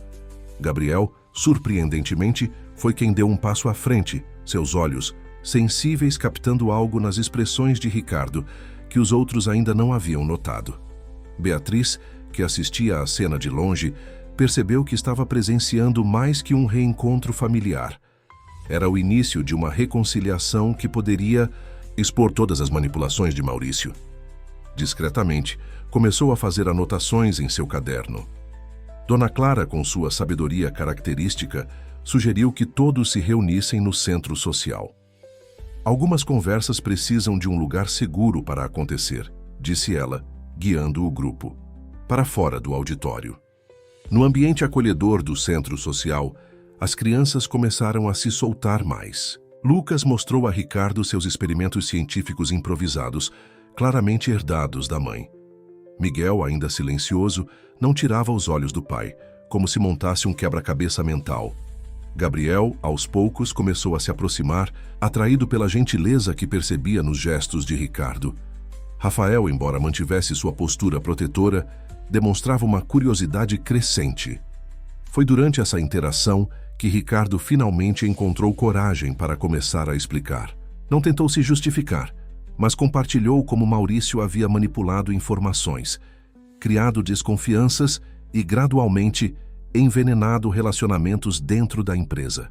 Gabriel, surpreendentemente, foi quem deu um passo à frente, seus olhos, sensíveis, captando algo nas expressões de Ricardo, que os outros ainda não haviam notado. Beatriz, que assistia à cena de longe, percebeu que estava presenciando mais que um reencontro familiar. Era o início de uma reconciliação que poderia expor todas as manipulações de Maurício. Discretamente, começou a fazer anotações em seu caderno. Dona Clara, com sua sabedoria característica, sugeriu que todos se reunissem no centro social. Algumas conversas precisam de um lugar seguro para acontecer, disse ela, guiando o grupo para fora do auditório. No ambiente acolhedor do centro social, as crianças começaram a se soltar mais. Lucas mostrou a Ricardo seus experimentos científicos improvisados, claramente herdados da mãe. Miguel, ainda silencioso, não tirava os olhos do pai, como se montasse um quebra-cabeça mental. Gabriel, aos poucos, começou a se aproximar, atraído pela gentileza que percebia nos gestos de Ricardo. Rafael, embora mantivesse sua postura protetora, demonstrava uma curiosidade crescente. Foi durante essa interação que Ricardo finalmente encontrou coragem para começar a explicar. Não tentou se justificar, mas compartilhou como Maurício havia manipulado informações, criado desconfianças e, gradualmente, envenenado relacionamentos dentro da empresa.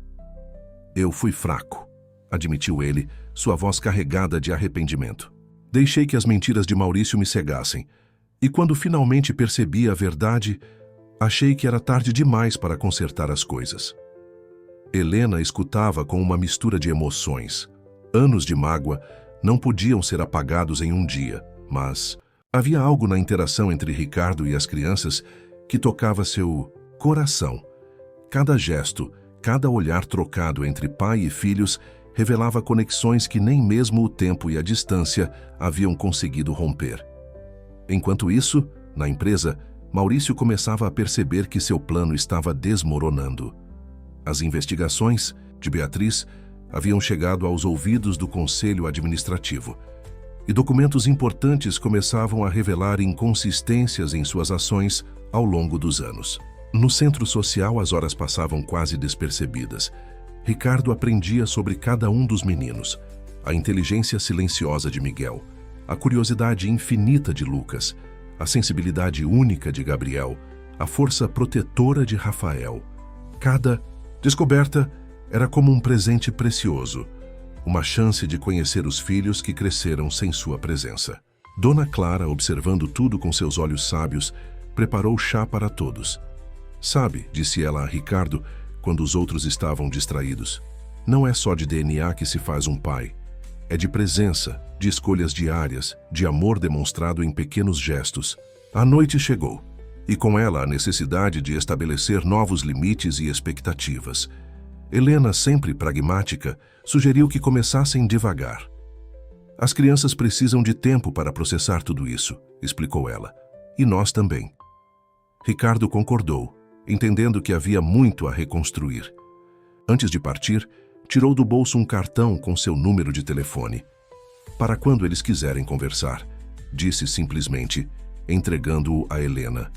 Eu fui fraco, admitiu ele, sua voz carregada de arrependimento. Deixei que as mentiras de Maurício me cegassem, e quando finalmente percebi a verdade, achei que era tarde demais para consertar as coisas. Helena escutava com uma mistura de emoções. Anos de mágoa não podiam ser apagados em um dia, mas havia algo na interação entre Ricardo e as crianças que tocava seu coração. Cada gesto, cada olhar trocado entre pai e filhos revelava conexões que nem mesmo o tempo e a distância haviam conseguido romper. Enquanto isso, na empresa, Maurício começava a perceber que seu plano estava desmoronando. As investigações de Beatriz haviam chegado aos ouvidos do Conselho Administrativo, e documentos importantes começavam a revelar inconsistências em suas ações ao longo dos anos. No centro social, as horas passavam quase despercebidas. Ricardo aprendia sobre cada um dos meninos, a inteligência silenciosa de Miguel, a curiosidade infinita de Lucas, a sensibilidade única de Gabriel, a força protetora de Rafael. Cada descoberta era como um presente precioso, uma chance de conhecer os filhos que cresceram sem sua presença. Dona Clara, observando tudo com seus olhos sábios, preparou chá para todos. Sabe, disse ela a Ricardo, quando os outros estavam distraídos, não é só de DNA que se faz um pai. É de presença, de escolhas diárias, de amor demonstrado em pequenos gestos. A noite chegou, e com ela a necessidade de estabelecer novos limites e expectativas. Helena, sempre pragmática, sugeriu que começassem devagar. As crianças precisam de tempo para processar tudo isso, explicou ela. E nós também. Ricardo concordou, entendendo que havia muito a reconstruir. Antes de partir, tirou do bolso um cartão com seu número de telefone. Para quando eles quiserem conversar, disse simplesmente, entregando-o a Helena.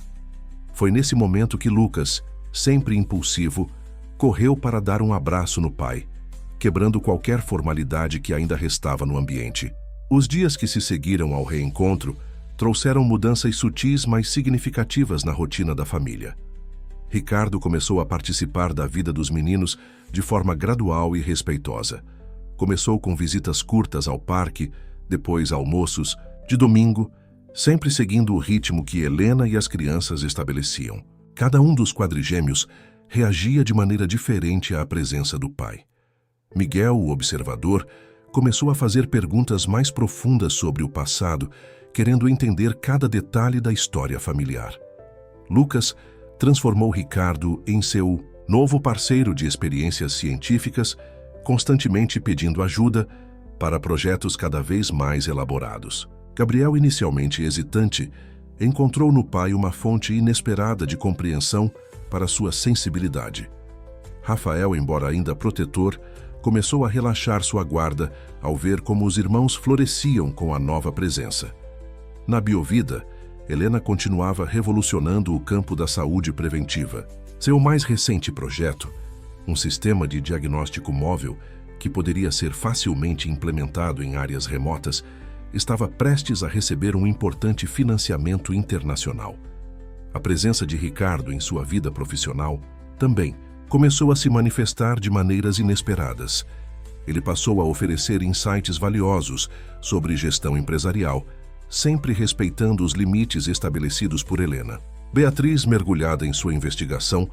Foi nesse momento que Lucas, sempre impulsivo, correu para dar um abraço no pai, quebrando qualquer formalidade que ainda restava no ambiente. Os dias que se seguiram ao reencontro trouxeram mudanças sutis, mas significativas na rotina da família. Ricardo começou a participar da vida dos meninos de forma gradual e respeitosa. Começou com visitas curtas ao parque, depois almoços, de domingo, sempre seguindo o ritmo que Helena e as crianças estabeleciam. Cada um dos quadrigêmeos reagia de maneira diferente à presença do pai. Miguel, o observador, começou a fazer perguntas mais profundas sobre o passado, querendo entender cada detalhe da história familiar. Lucas transformou Ricardo em seu novo parceiro de experiências científicas, constantemente pedindo ajuda para projetos cada vez mais elaborados. Gabriel, inicialmente hesitante, encontrou no pai uma fonte inesperada de compreensão para sua sensibilidade. Rafael, embora ainda protetor, começou a relaxar sua guarda ao ver como os irmãos floresciam com a nova presença. Na Biovida, Helena continuava revolucionando o campo da saúde preventiva. Seu mais recente projeto, um sistema de diagnóstico móvel que poderia ser facilmente implementado em áreas remotas, estava prestes a receber um importante financiamento internacional. A presença de Ricardo em sua vida profissional também começou a se manifestar de maneiras inesperadas. Ele passou a oferecer insights valiosos sobre gestão empresarial, sempre respeitando os limites estabelecidos por Helena. Beatriz, mergulhada em sua investigação,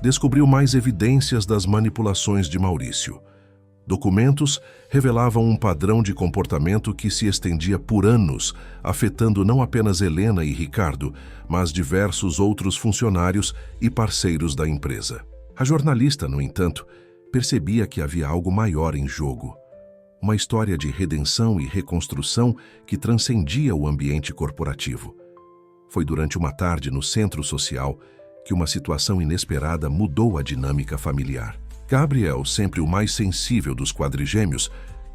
descobriu mais evidências das manipulações de Maurício. Documentos revelavam um padrão de comportamento que se estendia por anos, afetando não apenas Helena e Ricardo, mas diversos outros funcionários e parceiros da empresa. A jornalista, no entanto, percebia que havia algo maior em jogo. Uma história de redenção e reconstrução que transcendia o ambiente corporativo. Foi durante uma tarde no centro social que uma situação inesperada mudou a dinâmica familiar. Gabriel, sempre o mais sensível dos quadrigêmeos,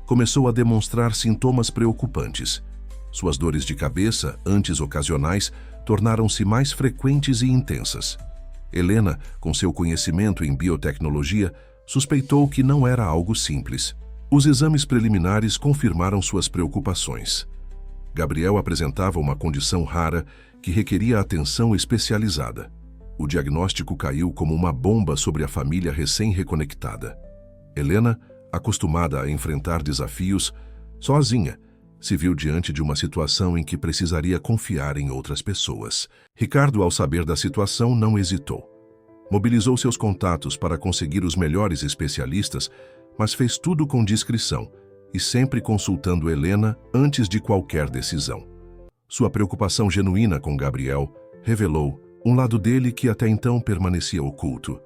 começou a demonstrar sintomas preocupantes. Suas dores de cabeça, antes ocasionais, tornaram-se mais frequentes e intensas. Helena, com seu conhecimento em biotecnologia, suspeitou que não era algo simples. Os exames preliminares confirmaram suas preocupações. Gabriel apresentava uma condição rara que requeria atenção especializada. O diagnóstico caiu como uma bomba sobre a família recém-reconectada. Helena, acostumada a enfrentar desafios, sozinha, se viu diante de uma situação em que precisaria confiar em outras pessoas. Ricardo, ao saber da situação, não hesitou. Mobilizou seus contatos para conseguir os melhores especialistas, mas fez tudo com discrição e sempre consultando Helena antes de qualquer decisão. Sua preocupação genuína com Gabriel revelou um lado dele que até então permanecia oculto.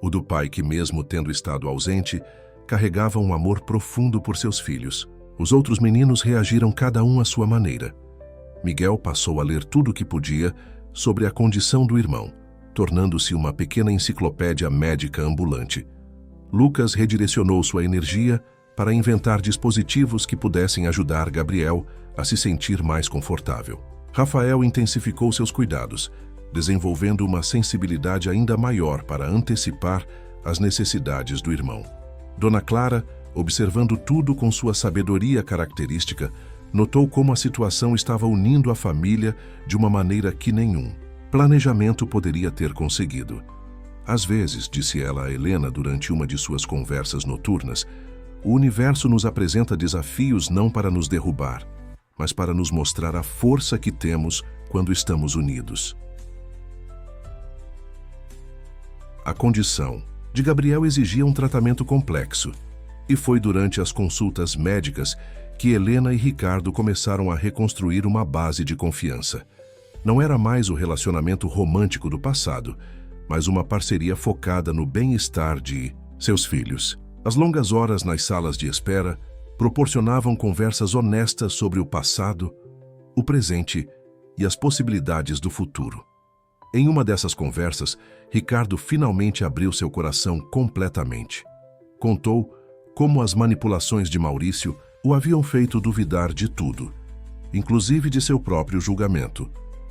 O do pai que, mesmo tendo estado ausente, carregava um amor profundo por seus filhos. Os outros meninos reagiram cada um à sua maneira. Miguel passou a ler tudo o que podia sobre a condição do irmão, tornando-se uma pequena enciclopédia médica ambulante. Lucas redirecionou sua energia para inventar dispositivos que pudessem ajudar Gabriel a se sentir mais confortável. Rafael intensificou seus cuidados, desenvolvendo uma sensibilidade ainda maior para antecipar as necessidades do irmão. Dona Clara, observando tudo com sua sabedoria característica, notou como a situação estava unindo a família de uma maneira que nenhum planejamento poderia ter conseguido. Às vezes, disse ela a Helena durante uma de suas conversas noturnas, o universo nos apresenta desafios não para nos derrubar, mas para nos mostrar a força que temos quando estamos unidos. A condição de Gabriel exigia um tratamento complexo, e foi durante as consultas médicas que Helena e Ricardo começaram a reconstruir uma base de confiança. Não era mais o relacionamento romântico do passado, mas uma parceria focada no bem-estar de seus filhos. As longas horas nas salas de espera proporcionavam conversas honestas sobre o passado, o presente e as possibilidades do futuro. Em uma dessas conversas, Ricardo finalmente abriu seu coração completamente. Contou como as manipulações de Maurício o haviam feito duvidar de tudo, inclusive de seu próprio julgamento,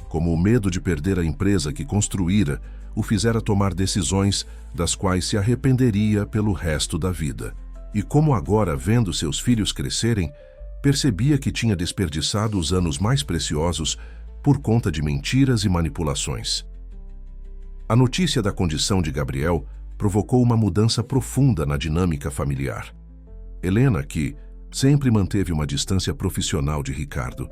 como o medo de perder a empresa que construíra o fizera tomar decisões das quais se arrependeria pelo resto da vida. E como agora, vendo seus filhos crescerem, percebia que tinha desperdiçado os anos mais preciosos por conta de mentiras e manipulações. A notícia da condição de Gabriel provocou uma mudança profunda na dinâmica familiar. Helena, que sempre manteve uma distância profissional de Ricardo,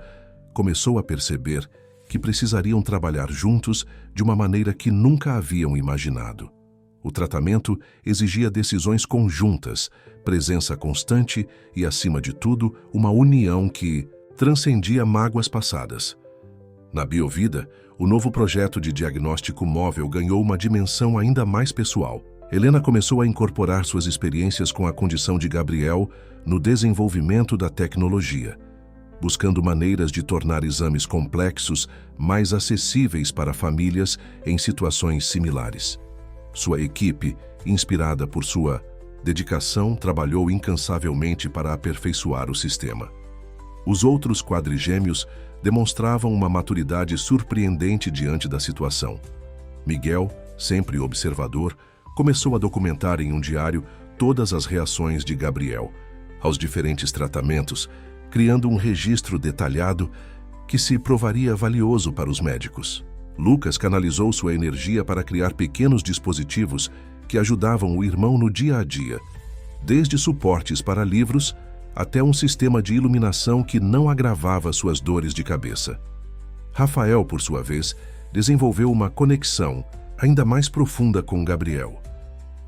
começou a perceber que precisariam trabalhar juntos de uma maneira que nunca haviam imaginado. O tratamento exigia decisões conjuntas, presença constante e, acima de tudo, uma união que transcendia mágoas passadas. Na Biovida, o novo projeto de diagnóstico móvel ganhou uma dimensão ainda mais pessoal. Helena começou a incorporar suas experiências com a condição de Gabriel no desenvolvimento da tecnologia, buscando maneiras de tornar exames complexos mais acessíveis para famílias em situações similares. Sua equipe, inspirada por sua dedicação, trabalhou incansavelmente para aperfeiçoar o sistema. Os outros quadrigêmeos demonstravam uma maturidade surpreendente diante da situação. Miguel, sempre observador, começou a documentar em um diário todas as reações de Gabriel aos diferentes tratamentos, criando um registro detalhado que se provaria valioso para os médicos. Lucas canalizou sua energia para criar pequenos dispositivos que ajudavam o irmão no dia a dia, desde suportes para livros até um sistema de iluminação que não agravava suas dores de cabeça. Rafael, por sua vez, desenvolveu uma conexão ainda mais profunda com Gabriel.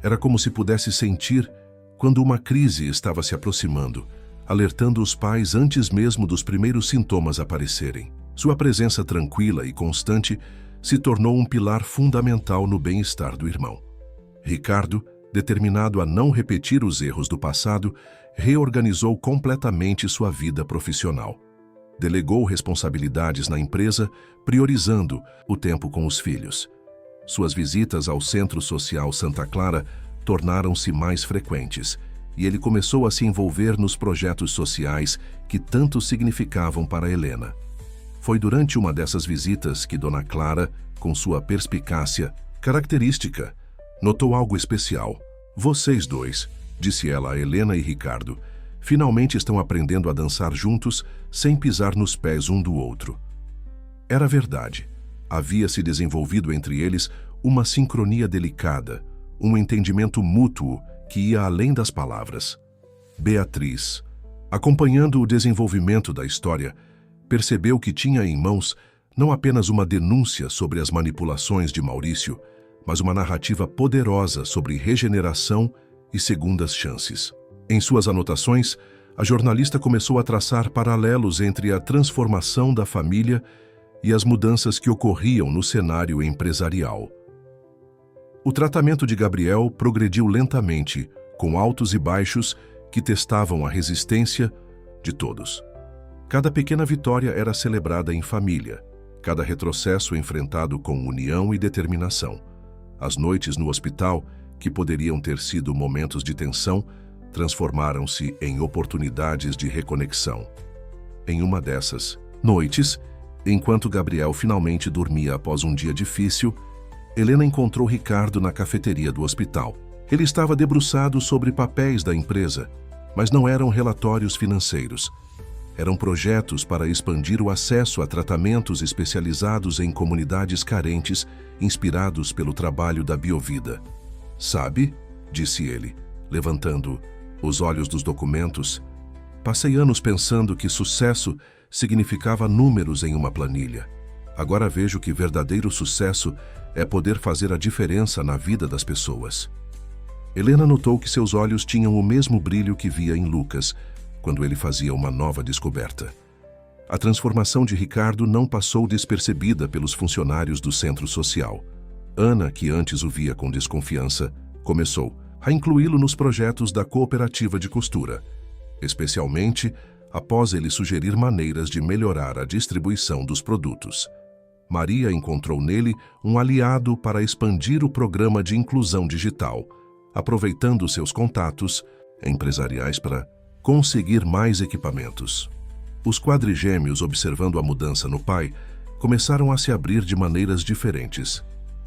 Era como se pudesse sentir quando uma crise estava se aproximando, alertando os pais antes mesmo dos primeiros sintomas aparecerem. Sua presença tranquila e constante se tornou um pilar fundamental no bem-estar do irmão. Ricardo, determinado a não repetir os erros do passado, reorganizou completamente sua vida profissional. Delegou responsabilidades na empresa, priorizando o tempo com os filhos. Suas visitas ao Centro Social Santa Clara tornaram-se mais frequentes, e ele começou a se envolver nos projetos sociais que tanto significavam para Helena. Foi durante uma dessas visitas que Dona Clara, com sua perspicácia característica, notou algo especial. "Vocês dois", disse ela a Helena e Ricardo, "finalmente estão aprendendo a dançar juntos sem pisar nos pés um do outro." Era verdade. Havia se desenvolvido entre eles uma sincronia delicada, um entendimento mútuo que ia além das palavras. Beatriz, acompanhando o desenvolvimento da história, percebeu que tinha em mãos não apenas uma denúncia sobre as manipulações de Maurício, mas uma narrativa poderosa sobre regeneração e segundas chances. Em suas anotações, a jornalista começou a traçar paralelos entre a transformação da família e as mudanças que ocorriam no cenário empresarial. O tratamento de Gabriel progrediu lentamente, com altos e baixos que testavam a resistência de todos. Cada pequena vitória era celebrada em família, cada retrocesso enfrentado com união e determinação. As noites no hospital, que poderiam ter sido momentos de tensão, transformaram-se em oportunidades de reconexão. Em uma dessas noites, enquanto Gabriel finalmente dormia após um dia difícil, Helena encontrou Ricardo na cafeteria do hospital. Ele estava debruçado sobre papéis da empresa, mas não eram relatórios financeiros. Eram projetos para expandir o acesso a tratamentos especializados em comunidades carentes, inspirados pelo trabalho da Biovida. "Sabe", disse ele, levantando os olhos dos documentos, "passei anos pensando que sucesso significava números em uma planilha. Agora vejo que verdadeiro sucesso é poder fazer a diferença na vida das pessoas." Helena notou que seus olhos tinham o mesmo brilho que via em Lucas, quando ele fazia uma nova descoberta. A transformação de Ricardo não passou despercebida pelos funcionários do centro social. Ana, que antes o via com desconfiança, começou a incluí-lo nos projetos da cooperativa de costura, especialmente após ele sugerir maneiras de melhorar a distribuição dos produtos. Maria encontrou nele um aliado para expandir o programa de inclusão digital, aproveitando seus contatos empresariais para conseguir mais equipamentos. Os quadrigêmeos, observando a mudança no pai, começaram a se abrir de maneiras diferentes.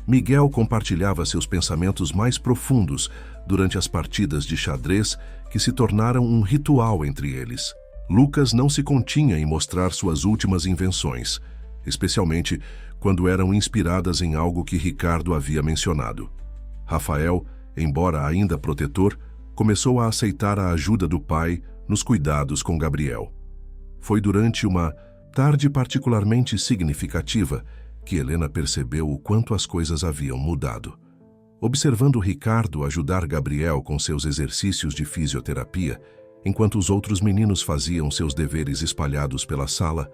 Miguel compartilhava seus pensamentos mais profundos durante as partidas de xadrez que se tornaram um ritual entre eles. Lucas não se continha em mostrar suas últimas invenções, especialmente quando eram inspiradas em algo que Ricardo havia mencionado. Rafael, embora ainda protetor, começou a aceitar a ajuda do pai nos cuidados com Gabriel. Foi durante uma tarde particularmente significativa que Helena percebeu o quanto as coisas haviam mudado. Observando Ricardo ajudar Gabriel com seus exercícios de fisioterapia, enquanto os outros meninos faziam seus deveres espalhados pela sala,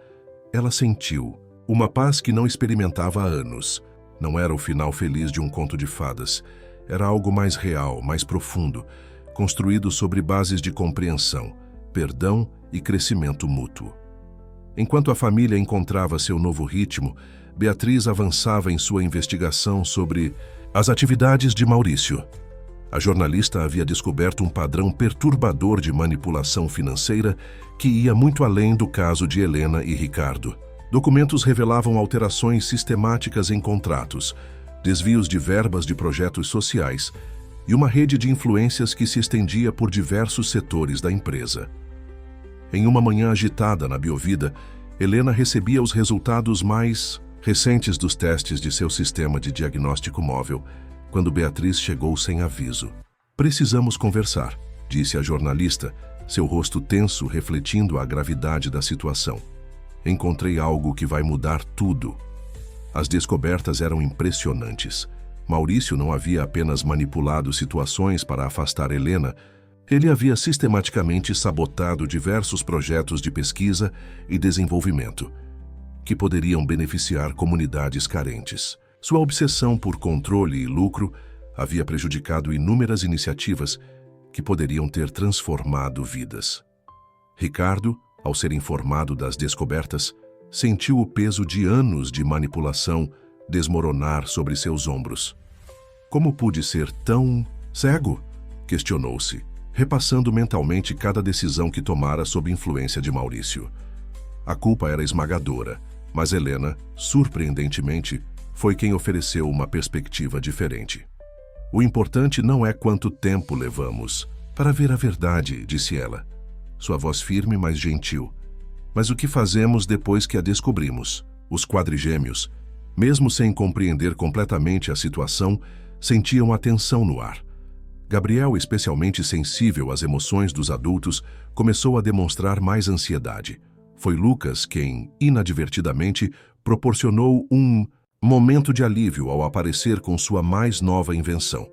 ela sentiu uma paz que não experimentava há anos. Não era o final feliz de um conto de fadas. Era algo mais real, mais profundo, construído sobre bases de compreensão, perdão e crescimento mútuo. Enquanto a família encontrava seu novo ritmo, Beatriz avançava em sua investigação sobre as atividades de Maurício. A jornalista havia descoberto um padrão perturbador de manipulação financeira que ia muito além do caso de Helena e Ricardo. Documentos revelavam alterações sistemáticas em contratos, desvios de verbas de projetos sociais e uma rede de influências que se estendia por diversos setores da empresa. Em uma manhã agitada na Biovida, Helena recebia os resultados mais recentes dos testes de seu sistema de diagnóstico móvel, quando Beatriz chegou sem aviso. "Precisamos conversar", disse a jornalista, seu rosto tenso refletindo a gravidade da situação. "Encontrei algo que vai mudar tudo." As descobertas eram impressionantes. Maurício não havia apenas manipulado situações para afastar Helena, ele havia sistematicamente sabotado diversos projetos de pesquisa e desenvolvimento, que poderiam beneficiar comunidades carentes. Sua obsessão por controle e lucro havia prejudicado inúmeras iniciativas que poderiam ter transformado vidas. Ricardo, ao ser informado das descobertas, sentiu o peso de anos de manipulação desmoronar sobre seus ombros. "Como pude ser tão cego?", questionou-se, repassando mentalmente cada decisão que tomara sob influência de Maurício. A culpa era esmagadora, mas Helena, surpreendentemente, foi quem ofereceu uma perspectiva diferente. "O importante não é quanto tempo levamos para ver a verdade", disse ela, sua voz firme, mas gentil. "Mas o que fazemos depois que a descobrimos?" Os quadrigêmeos, mesmo sem compreender completamente a situação, sentiam a tensão no ar. Gabriel, especialmente sensível às emoções dos adultos, começou a demonstrar mais ansiedade. Foi Lucas quem, inadvertidamente, proporcionou um Momento de alívio ao aparecer com sua mais nova invenção,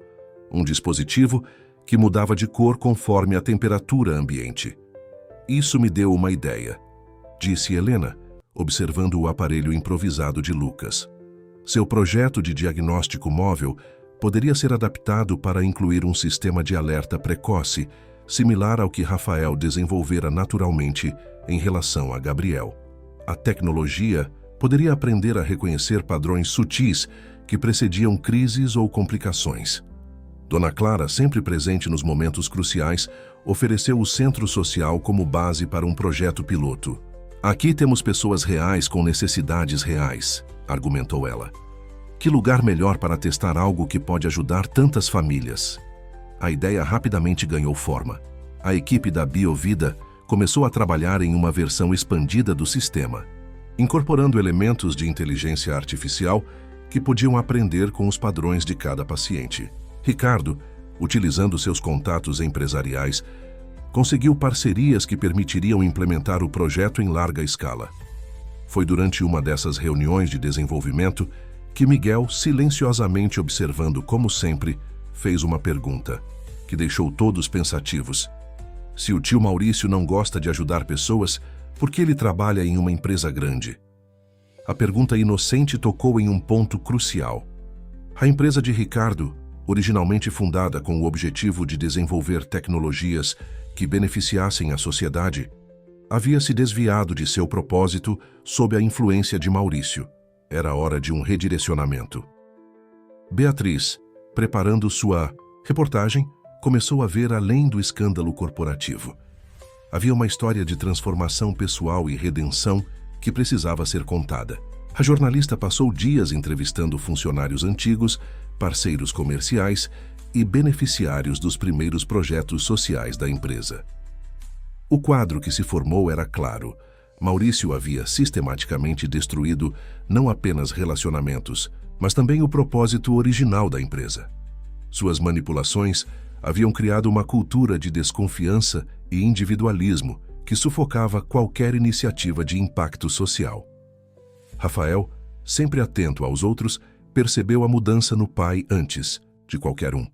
um dispositivo que mudava de cor conforme a temperatura ambiente. Isso me deu uma ideia, disse Helena, observando o aparelho improvisado de Lucas. Seu projeto de diagnóstico móvel poderia ser adaptado para incluir um sistema de alerta precoce, similar ao que Rafael desenvolvera naturalmente em relação a Gabriel. A tecnologia poderia aprender a reconhecer padrões sutis que precediam crises ou complicações. Dona Clara, sempre presente nos momentos cruciais, ofereceu o centro social como base para um projeto piloto. Aqui temos pessoas reais com necessidades reais, argumentou ela. Que lugar melhor para testar algo que pode ajudar tantas famílias? A ideia rapidamente ganhou forma. A equipe da Biovida começou a trabalhar em uma versão expandida do sistema, incorporando elementos de inteligência artificial que podiam aprender com os padrões de cada paciente. Ricardo, utilizando seus contatos empresariais, conseguiu parcerias que permitiriam implementar o projeto em larga escala. Foi durante uma dessas reuniões de desenvolvimento que Miguel, silenciosamente observando como sempre, fez uma pergunta que deixou todos pensativos. Se o tio Maurício não gosta de ajudar pessoas, por que ele trabalha em uma empresa grande? A pergunta inocente tocou em um ponto crucial. A empresa de Ricardo, originalmente fundada com o objetivo de desenvolver tecnologias que beneficiassem a sociedade, havia se desviado de seu propósito sob a influência de Maurício. Era hora de um redirecionamento. Beatriz, preparando sua reportagem, começou a ver além do escândalo corporativo. Havia uma história de transformação pessoal e redenção que precisava ser contada. A jornalista passou dias entrevistando funcionários antigos, parceiros comerciais e beneficiários dos primeiros projetos sociais da empresa. O quadro que se formou era claro. Maurício havia sistematicamente destruído não apenas relacionamentos, mas também o propósito original da empresa. Suas manipulações haviam criado uma cultura de desconfiança e individualismo que sufocava qualquer iniciativa de impacto social. Rafael, sempre atento aos outros, percebeu a mudança no pai antes de qualquer um.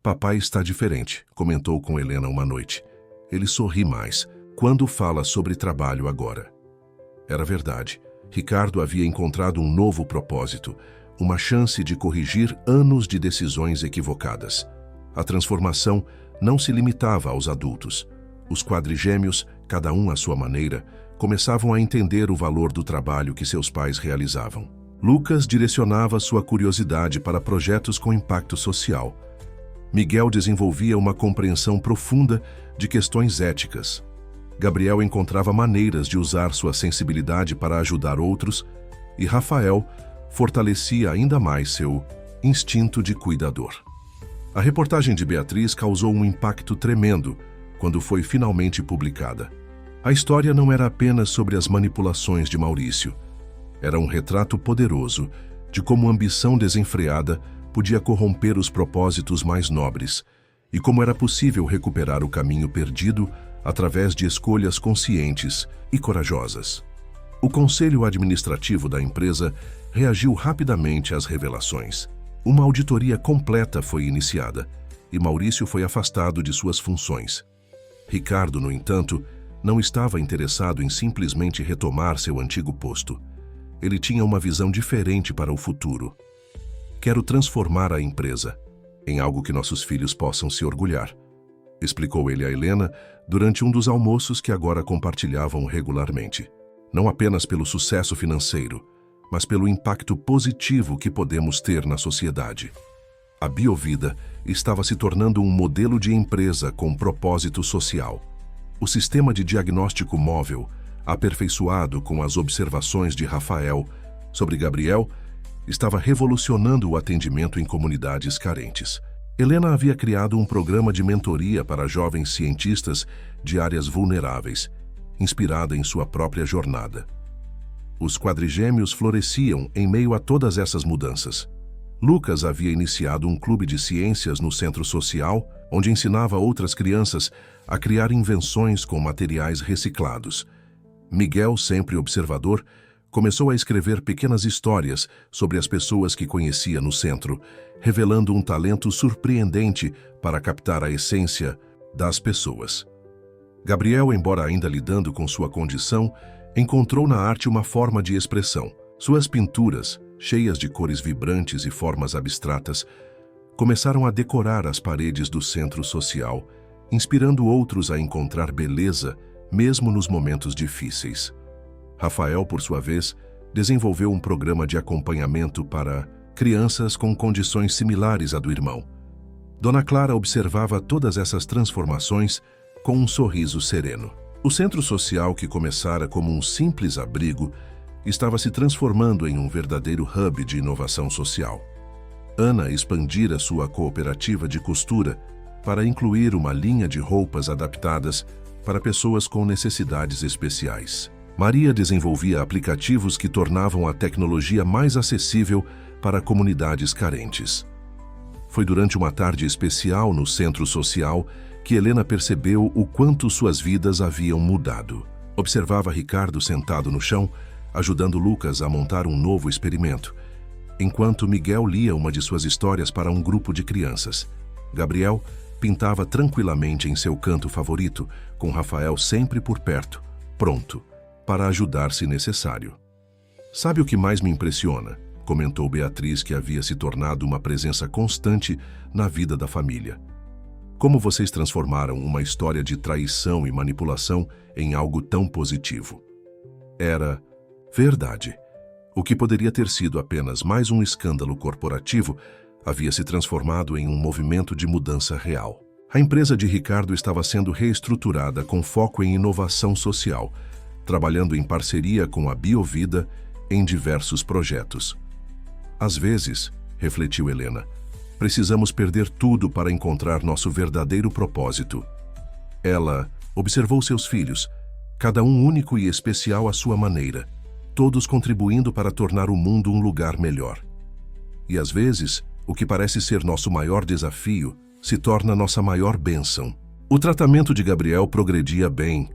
Papai está diferente, comentou com Helena uma noite. Ele sorri mais quando fala sobre trabalho agora. Era verdade. Ricardo havia encontrado um novo propósito, uma chance de corrigir anos de decisões equivocadas. A transformação não se limitava aos adultos. Os quadrigêmeos, cada um à sua maneira, começavam a entender o valor do trabalho que seus pais realizavam. Lucas direcionava sua curiosidade para projetos com impacto social. Miguel desenvolvia uma compreensão profunda de questões éticas. Gabriel encontrava maneiras de usar sua sensibilidade para ajudar outros, e Rafael fortalecia ainda mais seu instinto de cuidador. A reportagem de Beatriz causou um impacto tremendo quando foi finalmente publicada. A história não era apenas sobre as manipulações de Maurício. Era um retrato poderoso de como a ambição desenfreada podia corromper os propósitos mais nobres e como era possível recuperar o caminho perdido através de escolhas conscientes e corajosas. O conselho administrativo da empresa reagiu rapidamente às revelações. Uma auditoria completa foi iniciada e Maurício foi afastado de suas funções. Ricardo, no entanto, não estava interessado em simplesmente retomar seu antigo posto. Ele tinha uma visão diferente para o futuro. Quero transformar a empresa em algo que nossos filhos possam se orgulhar, explicou ele a Helena durante um dos almoços que agora compartilhavam regularmente. Não apenas pelo sucesso financeiro, mas pelo impacto positivo que podemos ter na sociedade. A Biovida estava se tornando um modelo de empresa com propósito social. O sistema de diagnóstico móvel, aperfeiçoado com as observações de Rafael sobre Gabriel, estava revolucionando o atendimento em comunidades carentes. Helena havia criado um programa de mentoria para jovens cientistas de áreas vulneráveis, inspirada em sua própria jornada. Os quadrigêmeos floresciam em meio a todas essas mudanças. Lucas havia iniciado um clube de ciências no centro social, onde ensinava outras crianças a criar invenções com materiais reciclados. Miguel, sempre observador, começou a escrever pequenas histórias sobre as pessoas que conhecia no centro, revelando um talento surpreendente para captar a essência das pessoas. Gabriel, embora ainda lidando com sua condição, encontrou na arte uma forma de expressão. Suas pinturas, cheias de cores vibrantes e formas abstratas, começaram a decorar as paredes do centro social, inspirando outros a encontrar beleza mesmo nos momentos difíceis. Rafael, por sua vez, desenvolveu um programa de acompanhamento para crianças com condições similares à do irmão. Dona Clara observava todas essas transformações com um sorriso sereno. O centro social, que começara como um simples abrigo, estava se transformando em um verdadeiro hub de inovação social. Ana expandira sua cooperativa de costura para incluir uma linha de roupas adaptadas para pessoas com necessidades especiais. Maria desenvolvia aplicativos que tornavam a tecnologia mais acessível para comunidades carentes. Foi durante uma tarde especial no centro social que Helena percebeu o quanto suas vidas haviam mudado. Observava Ricardo sentado no chão, ajudando Lucas a montar um novo experimento, enquanto Miguel lia uma de suas histórias para um grupo de crianças. Gabriel pintava tranquilamente em seu canto favorito, com Rafael sempre por perto, pronto para ajudar se necessário. "Sabe o que mais me impressiona?", comentou Beatriz, que havia se tornado uma presença constante na vida da família. "Como vocês transformaram uma história de traição e manipulação em algo tão positivo." Era verdade. O que poderia ter sido apenas mais um escândalo corporativo havia se transformado em um movimento de mudança real. A empresa de Ricardo estava sendo reestruturada com foco em inovação social, trabalhando em parceria com a Biovida em diversos projetos. "Às vezes", refletiu Helena, "precisamos perder tudo para encontrar nosso verdadeiro propósito." Ela observou seus filhos, cada um único e especial à sua maneira, todos contribuindo para tornar o mundo um lugar melhor. E às vezes, o que parece ser nosso maior desafio se torna nossa maior bênção. O tratamento de Gabriel progredia bem,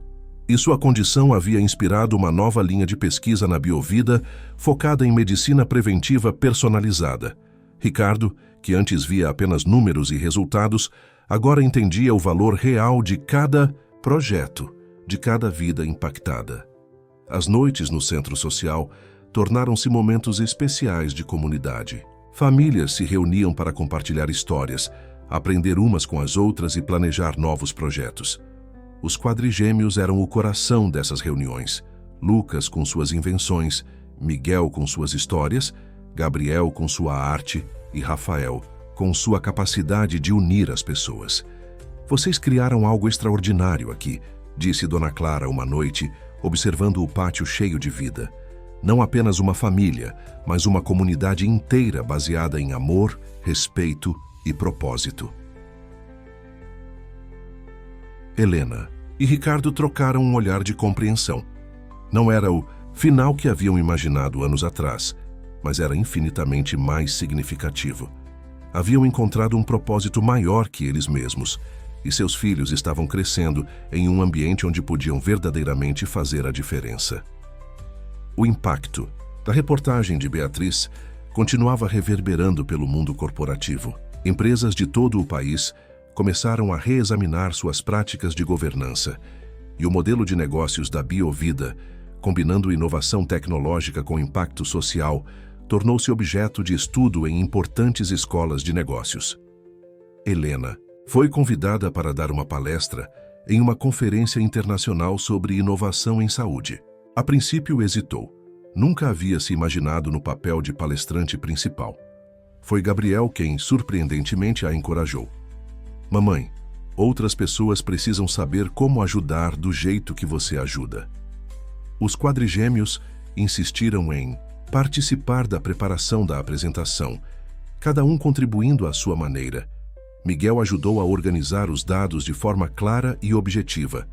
e sua condição havia inspirado uma nova linha de pesquisa na Biovida focada em medicina preventiva personalizada. Ricardo, que antes via apenas números e resultados, agora entendia o valor real de cada projeto, de cada vida impactada. As noites no centro social tornaram-se momentos especiais de comunidade. Famílias se reuniam para compartilhar histórias, aprender umas com as outras e planejar novos projetos. Os quadrigêmeos eram o coração dessas reuniões. Lucas com suas invenções, Miguel com suas histórias, Gabriel com sua arte e Rafael com sua capacidade de unir as pessoas. "Vocês criaram algo extraordinário aqui", disse Dona Clara uma noite, observando o pátio cheio de vida. Não apenas uma família, mas uma comunidade inteira baseada em amor, respeito e propósito. Helena e Ricardo trocaram um olhar de compreensão. Não era o final que haviam imaginado anos atrás, mas era infinitamente mais significativo. Haviam encontrado um propósito maior que eles mesmos, e seus filhos estavam crescendo em um ambiente onde podiam verdadeiramente fazer a diferença. O impacto da reportagem de Beatriz continuava reverberando pelo mundo corporativo. Empresas de todo o país começaram a reexaminar suas práticas de governança, e o modelo de negócios da Biovida, combinando inovação tecnológica com impacto social, tornou-se objeto de estudo em importantes escolas de negócios. Helena foi convidada para dar uma palestra em uma conferência internacional sobre inovação em saúde. A princípio hesitou. Nunca havia se imaginado no papel de palestrante principal. Foi Gabriel quem, surpreendentemente, a encorajou. "Mamãe, outras pessoas precisam saber como ajudar do jeito que você ajuda." Os quadrigêmeos insistiram em participar da preparação da apresentação, cada um contribuindo à sua maneira. Miguel ajudou a organizar os dados de forma clara e objetiva.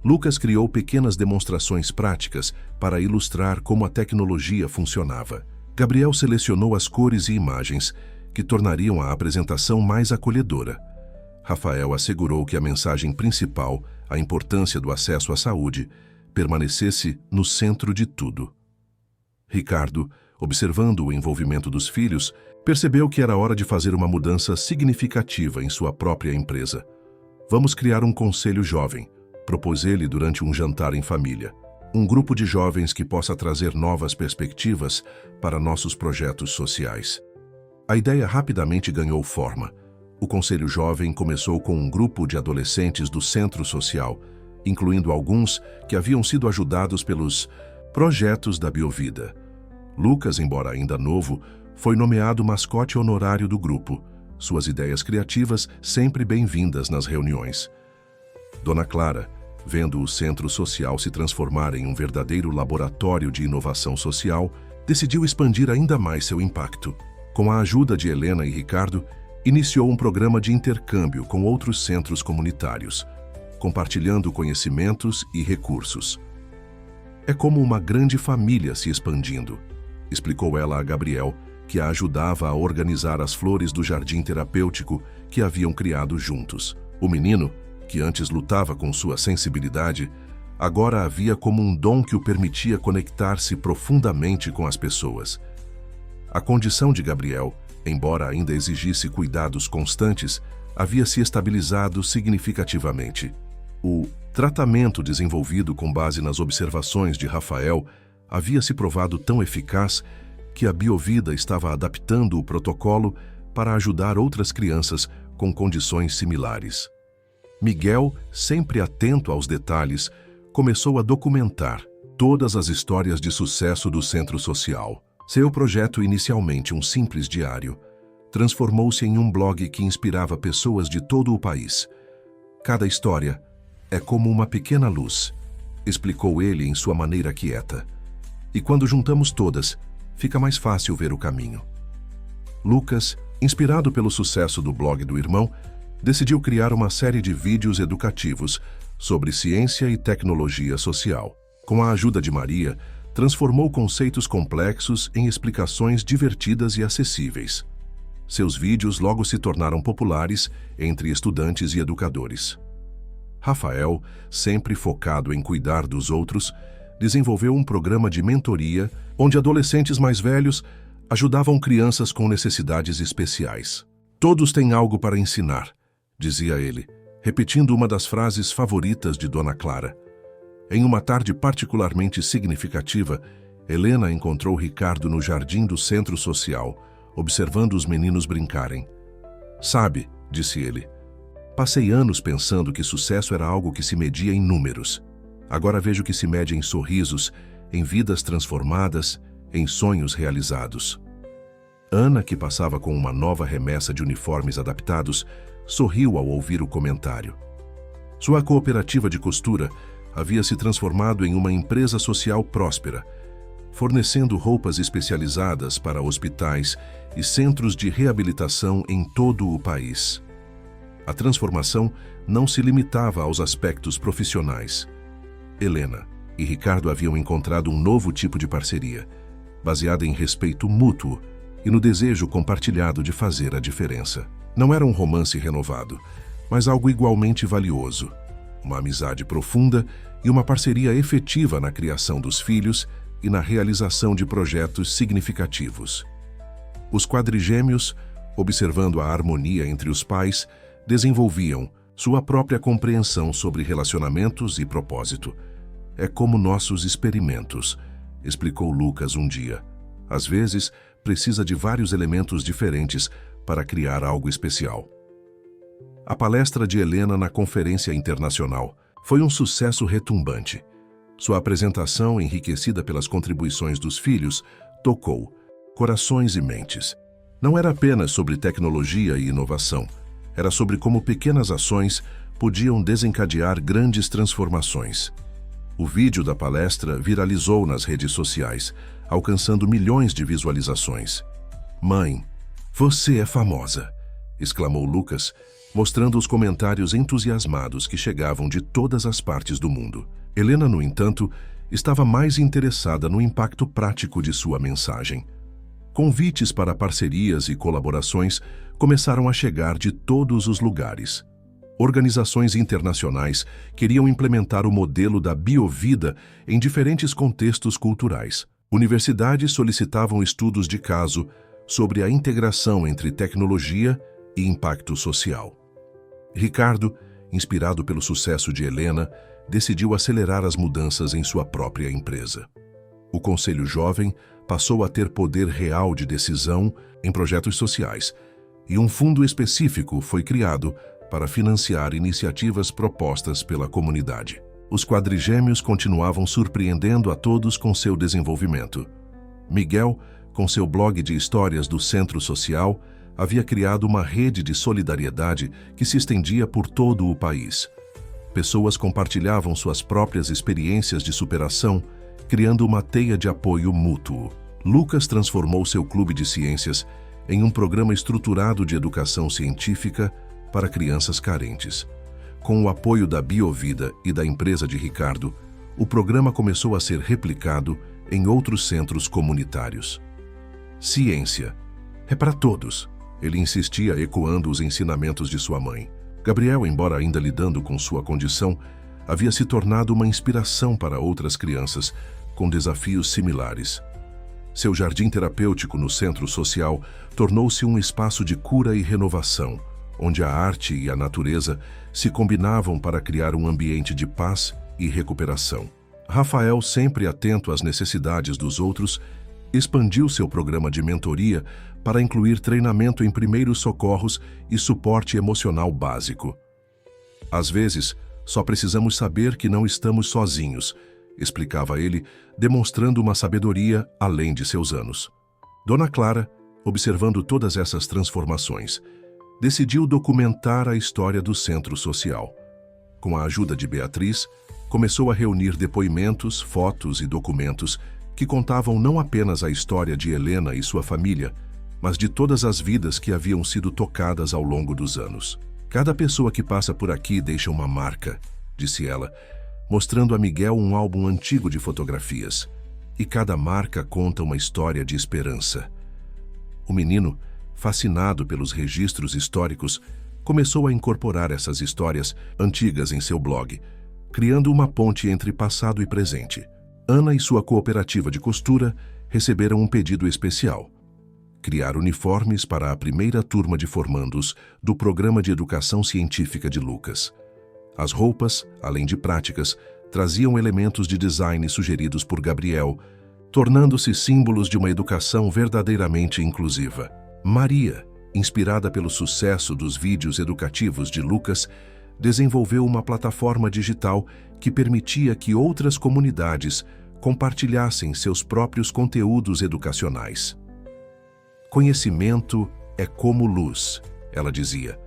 Lucas criou pequenas demonstrações práticas para ilustrar como a tecnologia funcionava. Gabriel selecionou as cores e imagens que tornariam a apresentação mais acolhedora. Rafael assegurou que a mensagem principal, a importância do acesso à saúde, permanecesse no centro de tudo. Ricardo, observando o envolvimento dos filhos, percebeu que era hora de fazer uma mudança significativa em sua própria empresa. Vamos criar um conselho jovem, propôs ele durante um jantar em família. Um grupo de jovens que possa trazer novas perspectivas para nossos projetos sociais. A ideia rapidamente ganhou forma. O Conselho Jovem começou com um grupo de adolescentes do Centro Social, incluindo alguns que haviam sido ajudados pelos projetos da Biovida. Lucas, embora ainda novo, foi nomeado mascote honorário do grupo, suas ideias criativas sempre bem-vindas nas reuniões. Dona Clara, vendo o Centro Social se transformar em um verdadeiro laboratório de inovação social, decidiu expandir ainda mais seu impacto. Com a ajuda de Helena e Ricardo, iniciou um programa de intercâmbio com outros centros comunitários, compartilhando conhecimentos e recursos. É como uma grande família se expandindo, explicou ela a Gabriel, que a ajudava a organizar as flores do jardim terapêutico que haviam criado juntos. O menino, que antes lutava com sua sensibilidade, agora a via como um dom que o permitia conectar-se profundamente com as pessoas. A condição de Gabriel, embora ainda exigisse cuidados constantes, havia se estabilizado significativamente. O tratamento desenvolvido com base nas observações de Rafael havia se provado tão eficaz que a Biovida estava adaptando o protocolo para ajudar outras crianças com condições similares. Miguel, sempre atento aos detalhes, começou a documentar todas as histórias de sucesso do Centro Social. Seu projeto, inicialmente um simples diário, transformou-se em um blog que inspirava pessoas de todo o país. Cada história é como uma pequena luz, explicou ele em sua maneira quieta. E quando juntamos todas, fica mais fácil ver o caminho. Lucas, inspirado pelo sucesso do blog do irmão, decidiu criar uma série de vídeos educativos sobre ciência e tecnologia social. Com a ajuda de Maria, transformou conceitos complexos em explicações divertidas e acessíveis. Seus vídeos logo se tornaram populares entre estudantes e educadores. Rafael, sempre focado em cuidar dos outros, desenvolveu um programa de mentoria onde adolescentes mais velhos ajudavam crianças com necessidades especiais. Todos têm algo para ensinar, dizia ele, repetindo uma das frases favoritas de Dona Clara. Em uma tarde particularmente significativa, Helena encontrou Ricardo no jardim do Centro Social, observando os meninos brincarem. Sabe, disse ele, passei anos pensando que sucesso era algo que se media em números. Agora vejo que se mede em sorrisos, em vidas transformadas, em sonhos realizados. Ana, que passava com uma nova remessa de uniformes adaptados, sorriu ao ouvir o comentário. Sua cooperativa de costura havia se transformado em uma empresa social próspera, fornecendo roupas especializadas para hospitais e centros de reabilitação em todo o país. A transformação não se limitava aos aspectos profissionais. Helena e Ricardo haviam encontrado um novo tipo de parceria, baseada em respeito mútuo e no desejo compartilhado de fazer a diferença. Não era um romance renovado, mas algo igualmente valioso. Uma amizade profunda e uma parceria efetiva na criação dos filhos e na realização de projetos significativos. Os quadrigêmeos, observando a harmonia entre os pais, desenvolviam sua própria compreensão sobre relacionamentos e propósito. É como nossos experimentos, explicou Lucas um dia. Às vezes, precisa de vários elementos diferentes para criar algo especial. A palestra de Helena na Conferência Internacional foi um sucesso retumbante. Sua apresentação, enriquecida pelas contribuições dos filhos, tocou corações e mentes. Não era apenas sobre tecnologia e inovação, era sobre como pequenas ações podiam desencadear grandes transformações. O vídeo da palestra viralizou nas redes sociais, alcançando milhões de visualizações. "Mãe, você é famosa!", exclamou Lucas, mostrando os comentários entusiasmados que chegavam de todas as partes do mundo. Helena, no entanto, estava mais interessada no impacto prático de sua mensagem. Convites para parcerias e colaborações começaram a chegar de todos os lugares. Organizações internacionais queriam implementar o modelo da Biovida em diferentes contextos culturais. Universidades solicitavam estudos de caso sobre a integração entre tecnologia e impacto social. Ricardo, inspirado pelo sucesso de Helena, decidiu acelerar as mudanças em sua própria empresa. O Conselho Jovem passou a ter poder real de decisão em projetos sociais, e um fundo específico foi criado para financiar iniciativas propostas pela comunidade. Os quadrigêmeos continuavam surpreendendo a todos com seu desenvolvimento. Miguel, com seu blog de histórias do Centro Social, havia criado uma rede de solidariedade que se estendia por todo o país. Pessoas compartilhavam suas próprias experiências de superação, criando uma teia de apoio mútuo. Lucas transformou seu clube de ciências em um programa estruturado de educação científica para crianças carentes. Com o apoio da Biovida e da empresa de Ricardo, o programa começou a ser replicado em outros centros comunitários. Ciência é para todos, ele insistia, ecoando os ensinamentos de sua mãe. Gabriel, embora ainda lidando com sua condição, havia se tornado uma inspiração para outras crianças com desafios similares. Seu jardim terapêutico no Centro Social tornou-se um espaço de cura e renovação, onde a arte e a natureza se combinavam para criar um ambiente de paz e recuperação. Rafael, sempre atento às necessidades dos outros, expandiu seu programa de mentoria para incluir treinamento em primeiros socorros e suporte emocional básico. Às vezes, só precisamos saber que não estamos sozinhos, explicava ele, demonstrando uma sabedoria além de seus anos. Dona Clara, observando todas essas transformações, decidiu documentar a história do Centro Social. Com a ajuda de Beatriz, começou a reunir depoimentos, fotos e documentos que contavam não apenas a história de Helena e sua família, mas de todas as vidas que haviam sido tocadas ao longo dos anos. Cada pessoa que passa por aqui deixa uma marca, disse ela, mostrando a Miguel um álbum antigo de fotografias. E cada marca conta uma história de esperança. O menino, fascinado pelos registros históricos, começou a incorporar essas histórias antigas em seu blog, criando uma ponte entre passado e presente. Ana e sua cooperativa de costura receberam um pedido especial: criar uniformes para a primeira turma de formandos do Programa de Educação Científica de Lucas. As roupas, além de práticas, traziam elementos de design sugeridos por Gabriel, tornando-se símbolos de uma educação verdadeiramente inclusiva. Maria, inspirada pelo sucesso dos vídeos educativos de Lucas, desenvolveu uma plataforma digital que permitia que outras comunidades compartilhassem seus próprios conteúdos educacionais. Conhecimento é como luz, ela dizia.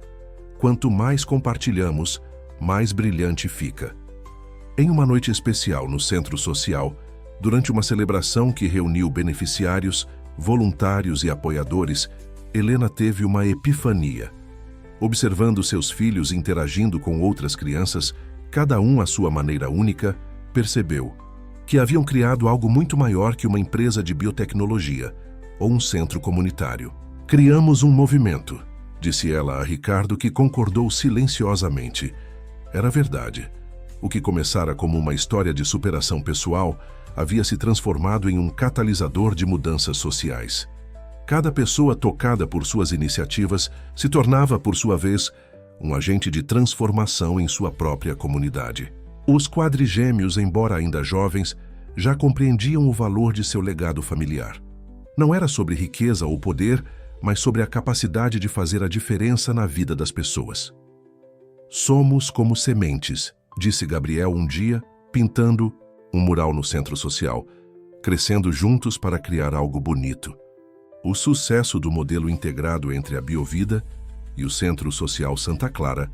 Quanto mais compartilhamos, mais brilhante fica. Em uma noite especial no Centro Social, durante uma celebração que reuniu beneficiários, voluntários e apoiadores, Helena teve uma epifania. Observando seus filhos interagindo com outras crianças, cada um à sua maneira única, percebeu que haviam criado algo muito maior que uma empresa de biotecnologia ou um centro comunitário. Criamos um movimento, disse ela a Ricardo, que concordou silenciosamente. Era verdade. O que começara como uma história de superação pessoal havia se transformado em um catalisador de mudanças sociais. Cada pessoa tocada por suas iniciativas se tornava, por sua vez, um agente de transformação em sua própria comunidade. Os quadrigêmeos, embora ainda jovens, já compreendiam o valor de seu legado familiar. Não era sobre riqueza ou poder, mas sobre a capacidade de fazer a diferença na vida das pessoas. Somos como sementes, disse Gabriel um dia, pintando um mural no Centro Social, crescendo juntos para criar algo bonito. O sucesso do modelo integrado entre a Biovida e o Centro Social Santa Clara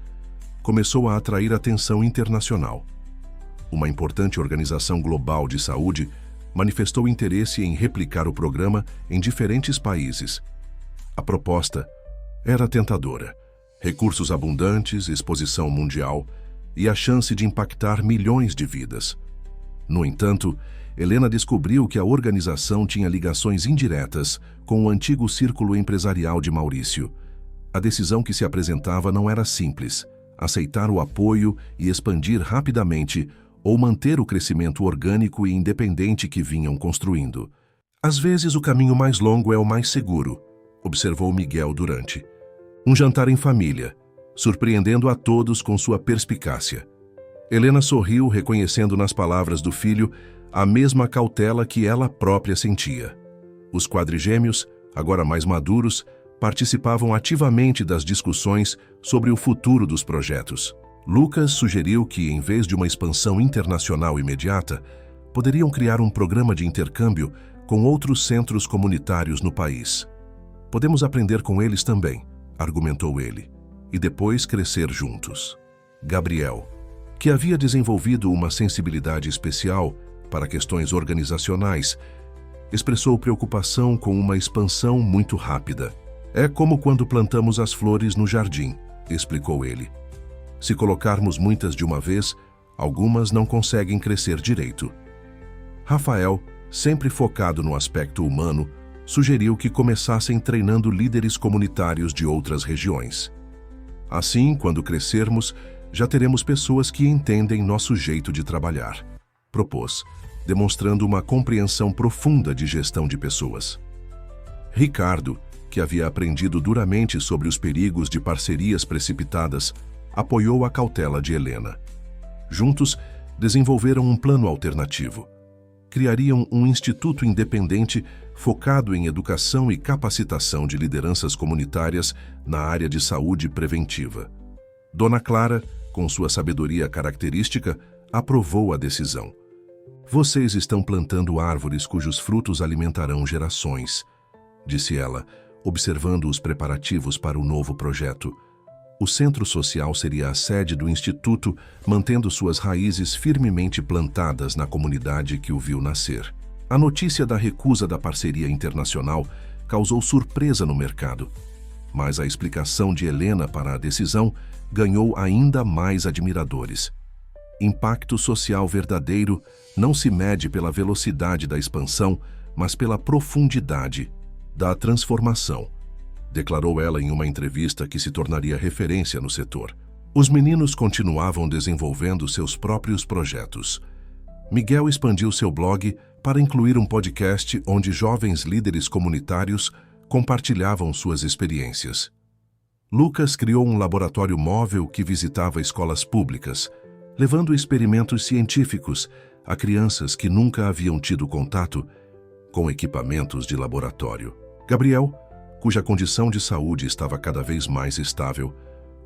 começou a atrair atenção internacional. Uma importante organização global de saúde manifestou interesse em replicar o programa em diferentes países. A proposta era tentadora: recursos abundantes, exposição mundial e a chance de impactar milhões de vidas. No entanto, Helena descobriu que a organização tinha ligações indiretas com o antigo círculo empresarial de Maurício. A decisão que se apresentava não era simples: aceitar o apoio e expandir rapidamente ou manter o crescimento orgânico e independente que vinham construindo. Às vezes o caminho mais longo é o mais seguro, observou Miguel durante um jantar em família, surpreendendo a todos com sua perspicácia. Helena sorriu, reconhecendo nas palavras do filho a mesma cautela que ela própria sentia. Os quadrigêmeos, agora mais maduros, participavam ativamente das discussões sobre o futuro dos projetos. Lucas sugeriu que, em vez de uma expansão internacional imediata, poderiam criar um programa de intercâmbio com outros centros comunitários no país. Podemos aprender com eles também, argumentou ele, e depois crescer juntos. Gabriel, que havia desenvolvido uma sensibilidade especial para questões organizacionais, expressou preocupação com uma expansão muito rápida. É como quando plantamos as flores no jardim, explicou ele. Se colocarmos muitas de uma vez, algumas não conseguem crescer direito. Rafael, sempre focado no aspecto humano, sugeriu que começassem treinando líderes comunitários de outras regiões. Assim, quando crescermos, já teremos pessoas que entendem nosso jeito de trabalhar, propôs, demonstrando uma compreensão profunda de gestão de pessoas. Ricardo, que havia aprendido duramente sobre os perigos de parcerias precipitadas, apoiou a cautela de Helena. Juntos, desenvolveram um plano alternativo. Criariam um instituto independente focado em educação e capacitação de lideranças comunitárias na área de saúde preventiva. Dona Clara, com sua sabedoria característica, aprovou a decisão. Vocês estão plantando árvores cujos frutos alimentarão gerações, disse ela, observando os preparativos para o novo projeto. O centro social seria a sede do instituto, mantendo suas raízes firmemente plantadas na comunidade que o viu nascer. A notícia da recusa da parceria internacional causou surpresa no mercado, mas a explicação de Helena para a decisão ganhou ainda mais admiradores. Impacto social verdadeiro não se mede pela velocidade da expansão, mas pela profundidade da transformação, declarou ela em uma entrevista que se tornaria referência no setor. Os meninos continuavam desenvolvendo seus próprios projetos. Miguel expandiu seu blog para incluir um podcast onde jovens líderes comunitários compartilhavam suas experiências. Lucas criou um laboratório móvel que visitava escolas públicas, levando experimentos científicos a crianças que nunca haviam tido contato com equipamentos de laboratório. Gabriel, cuja condição de saúde estava cada vez mais estável,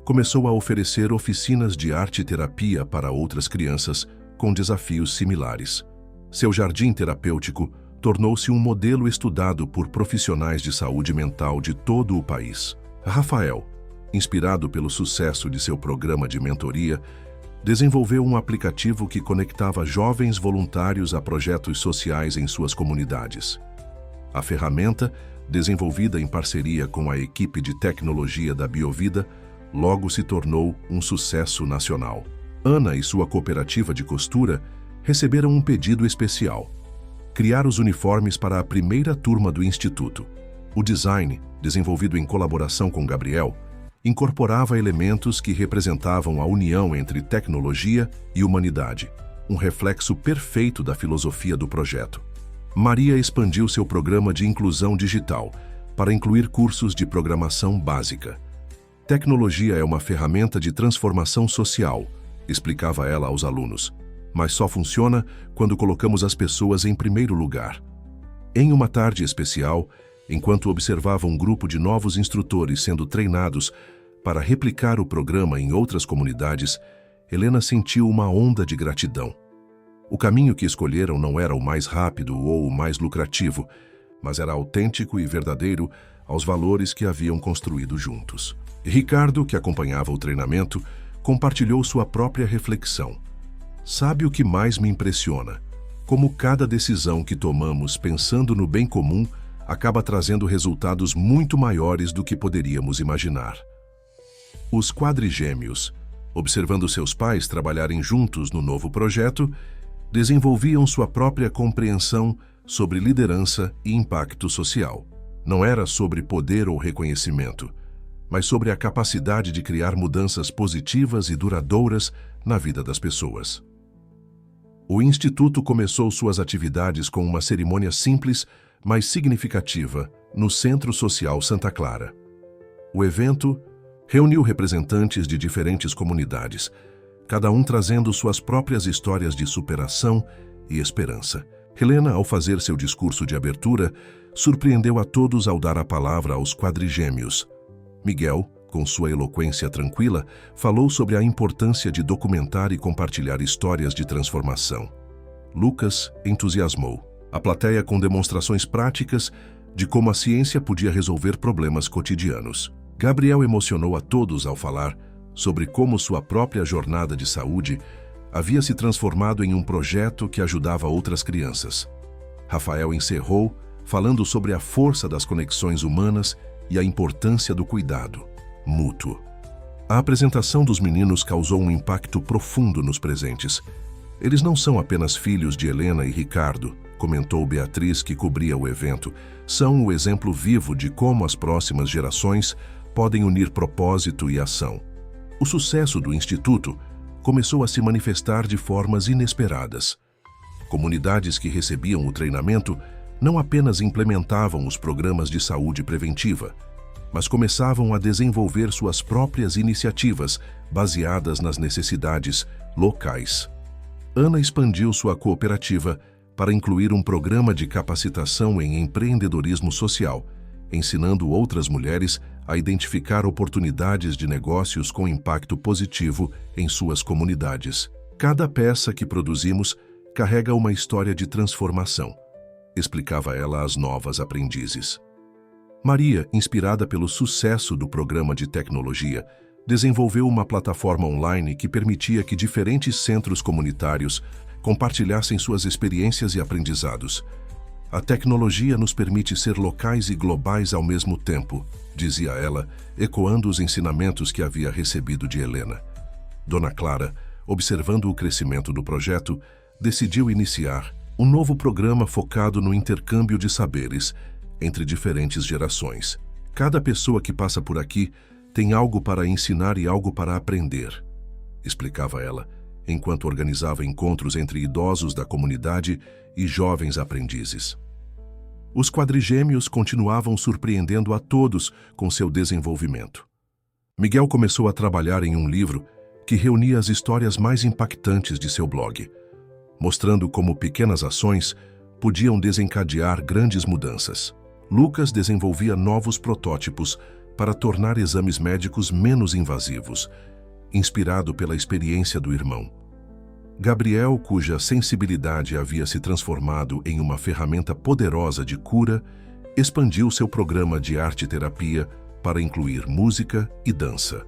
começou a oferecer oficinas de arte-terapia para outras crianças com desafios similares. Seu jardim terapêutico tornou-se um modelo estudado por profissionais de saúde mental de todo o país. Rafael, inspirado pelo sucesso de seu programa de mentoria, desenvolveu um aplicativo que conectava jovens voluntários a projetos sociais em suas comunidades. A ferramenta, desenvolvida em parceria com a equipe de tecnologia da Biovida, logo se tornou um sucesso nacional. Ana e sua cooperativa de costura receberam um pedido especial: criar os uniformes para a primeira turma do Instituto. O design, desenvolvido em colaboração com Gabriel, incorporava elementos que representavam a união entre tecnologia e humanidade, um reflexo perfeito da filosofia do projeto. Maria expandiu seu programa de inclusão digital para incluir cursos de programação básica. Tecnologia é uma ferramenta de transformação social, explicava ela aos alunos, mas só funciona quando colocamos as pessoas em primeiro lugar. Em uma tarde especial, enquanto observava um grupo de novos instrutores sendo treinados para replicar o programa em outras comunidades, Helena sentiu uma onda de gratidão. O caminho que escolheram não era o mais rápido ou o mais lucrativo, mas era autêntico e verdadeiro aos valores que haviam construído juntos. Ricardo, que acompanhava o treinamento, compartilhou sua própria reflexão. Sabe o que mais me impressiona? Como cada decisão que tomamos pensando no bem comum acaba trazendo resultados muito maiores do que poderíamos imaginar. Os quadrigêmeos, observando seus pais trabalharem juntos no novo projeto, desenvolviam sua própria compreensão sobre liderança e impacto social. Não era sobre poder ou reconhecimento, mas sobre a capacidade de criar mudanças positivas e duradouras na vida das pessoas. O Instituto começou suas atividades com uma cerimônia simples, mais significativa, no Centro Social Santa Clara. O evento reuniu representantes de diferentes comunidades, cada um trazendo suas próprias histórias de superação e esperança. Helena, ao fazer seu discurso de abertura, surpreendeu a todos ao dar a palavra aos quadrigêmeos. Miguel, com sua eloquência tranquila, falou sobre a importância de documentar e compartilhar histórias de transformação. Lucas entusiasmou a plateia com demonstrações práticas de como a ciência podia resolver problemas cotidianos. Gabriel emocionou a todos ao falar sobre como sua própria jornada de saúde havia se transformado em um projeto que ajudava outras crianças. Rafael encerrou falando sobre a força das conexões humanas e a importância do cuidado mútuo. A apresentação dos meninos causou um impacto profundo nos presentes. Eles não são apenas filhos de Helena e Ricardo, comentou Beatriz, que cobria o evento. São o exemplo vivo de como as próximas gerações podem unir propósito e ação. O sucesso do Instituto começou a se manifestar de formas inesperadas. Comunidades que recebiam o treinamento não apenas implementavam os programas de saúde preventiva, mas começavam a desenvolver suas próprias iniciativas baseadas nas necessidades locais. Ana expandiu sua cooperativa para incluir um programa de capacitação em empreendedorismo social, ensinando outras mulheres a identificar oportunidades de negócios com impacto positivo em suas comunidades. Cada peça que produzimos carrega uma história de transformação, explicava ela às novas aprendizes. Maria, inspirada pelo sucesso do programa de tecnologia, desenvolveu uma plataforma online que permitia que diferentes centros comunitários compartilhassem suas experiências e aprendizados. A tecnologia nos permite ser locais e globais ao mesmo tempo, dizia ela, ecoando os ensinamentos que havia recebido de Helena. Dona Clara, observando o crescimento do projeto, decidiu iniciar um novo programa focado no intercâmbio de saberes entre diferentes gerações. Cada pessoa que passa por aqui tem algo para ensinar e algo para aprender, explicava ela, enquanto organizava encontros entre idosos da comunidade e jovens aprendizes. Os quadrigêmeos continuavam surpreendendo a todos com seu desenvolvimento. Miguel começou a trabalhar em um livro que reunia as histórias mais impactantes de seu blog, mostrando como pequenas ações podiam desencadear grandes mudanças. Lucas desenvolvia novos protótipos para tornar exames médicos menos invasivos, inspirado pela experiência do irmão. Gabriel, cuja sensibilidade havia se transformado em uma ferramenta poderosa de cura, expandiu seu programa de arte-terapia para incluir música e dança.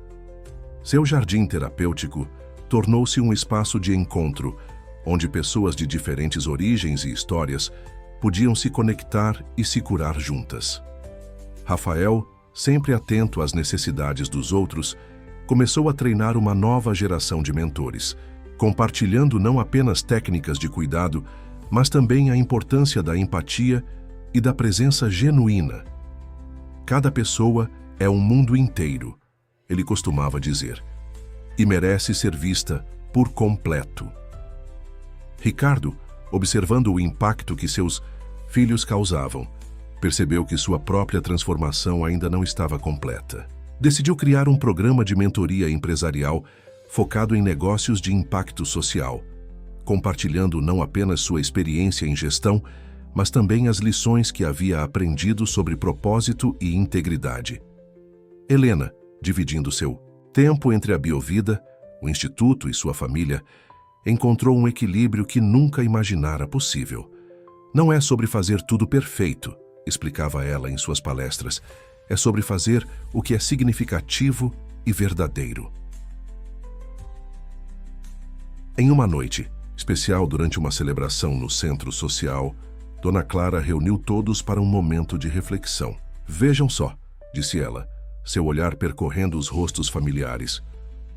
Seu jardim terapêutico tornou-se um espaço de encontro, onde pessoas de diferentes origens e histórias podiam se conectar e se curar juntas. Rafael, sempre atento às necessidades dos outros, começou a treinar uma nova geração de mentores, compartilhando não apenas técnicas de cuidado, mas também a importância da empatia e da presença genuína. Cada pessoa é um mundo inteiro, ele costumava dizer, e merece ser vista por completo. Ricardo, observando o impacto que seus filhos causavam, percebeu que sua própria transformação ainda não estava completa. Decidiu criar um programa de mentoria empresarial focado em negócios de impacto social, compartilhando não apenas sua experiência em gestão, mas também as lições que havia aprendido sobre propósito e integridade. Helena, dividindo seu tempo entre a Biovida, o Instituto e sua família, encontrou um equilíbrio que nunca imaginara possível. Não é sobre fazer tudo perfeito, explicava ela em suas palestras, é sobre fazer o que é significativo e verdadeiro. Em uma noite especial durante uma celebração no Centro Social, Dona Clara reuniu todos para um momento de reflexão. Vejam só, disse ela, seu olhar percorrendo os rostos familiares.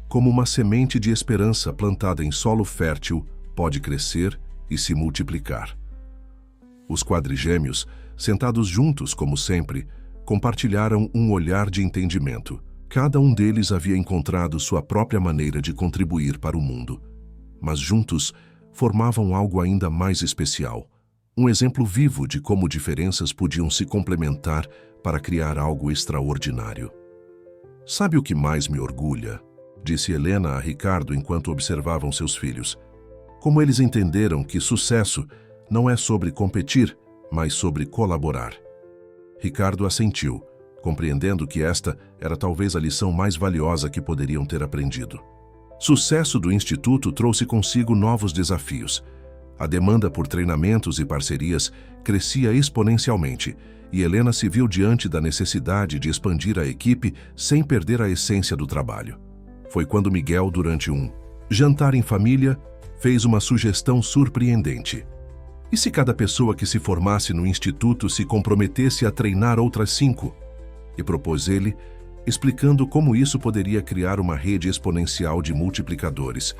Como uma semente de esperança plantada em solo fértil pode crescer e se multiplicar. Os quadrigêmeos, sentados juntos como sempre, compartilharam um olhar de entendimento. Cada um deles havia encontrado sua própria maneira de contribuir para o mundo, mas juntos formavam algo ainda mais especial, Um exemplo vivo de como diferenças podiam se complementar para criar algo extraordinário. "Sabe o que mais me orgulha?", disse Helena a Ricardo enquanto observavam seus filhos. "Como eles entenderam que sucesso não é sobre competir, mas sobre colaborar." Ricardo assentiu, compreendendo que esta era talvez a lição mais valiosa que poderiam ter aprendido. Sucesso do Instituto trouxe consigo novos desafios. A demanda por treinamentos e parcerias crescia exponencialmente, e Helena se viu diante da necessidade de expandir a equipe sem perder a essência do trabalho. Foi quando Miguel, durante um jantar em família, fez uma sugestão surpreendente. E se cada pessoa que se formasse no Instituto se comprometesse a treinar outras 5? E propôs ele, explicando como isso poderia criar uma rede exponencial de multiplicadores.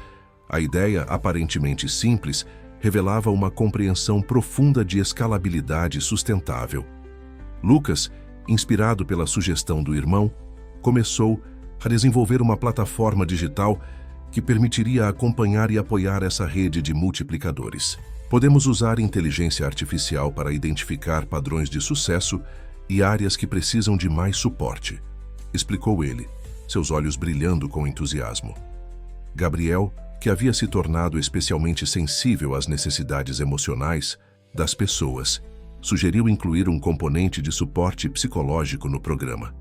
A ideia, aparentemente simples, revelava uma compreensão profunda de escalabilidade sustentável. Lucas, inspirado pela sugestão do irmão, começou a desenvolver uma plataforma digital que permitiria acompanhar e apoiar essa rede de multiplicadores. "Podemos usar inteligência artificial para identificar padrões de sucesso e áreas que precisam de mais suporte", explicou ele, seus olhos brilhando com entusiasmo. Gabriel, que havia se tornado especialmente sensível às necessidades emocionais das pessoas, sugeriu incluir um componente de suporte psicológico no programa.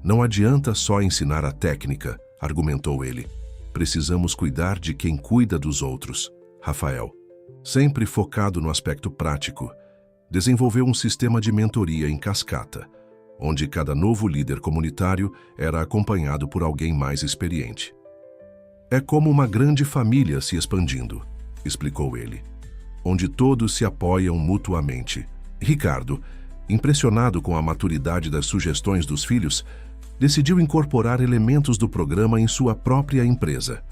"Não adianta só ensinar a técnica", argumentou ele. "Precisamos cuidar de quem cuida dos outros." Rafael, sempre focado no aspecto prático, desenvolveu um sistema de mentoria em cascata, onde cada novo líder comunitário era acompanhado por alguém mais experiente. "É como uma grande família se expandindo", explicou ele, "onde todos se apoiam mutuamente." Ricardo, impressionado com a maturidade das sugestões dos filhos, decidiu incorporar elementos do programa em sua própria empresa.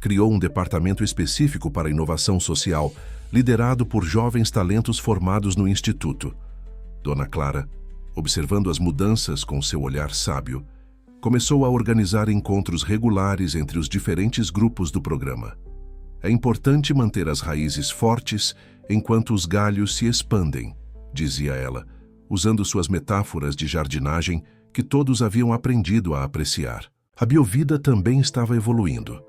Criou um departamento específico para inovação social, liderado por jovens talentos formados no Instituto. Dona Clara, observando as mudanças com seu olhar sábio, começou a organizar encontros regulares entre os diferentes grupos do programa. "É importante manter as raízes fortes enquanto os galhos se expandem", dizia ela, usando suas metáforas de jardinagem que todos haviam aprendido a apreciar. A Biovida também estava evoluindo.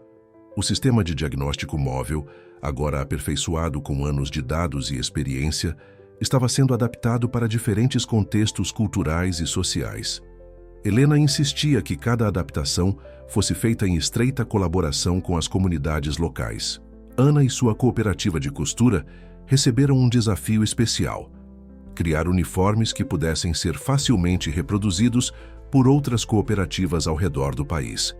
O sistema de diagnóstico móvel, agora aperfeiçoado com anos de dados e experiência, estava sendo adaptado para diferentes contextos culturais e sociais. Helena insistia que cada adaptação fosse feita em estreita colaboração com as comunidades locais. Ana e sua cooperativa de costura receberam um desafio especial: criar uniformes que pudessem ser facilmente reproduzidos por outras cooperativas ao redor do país.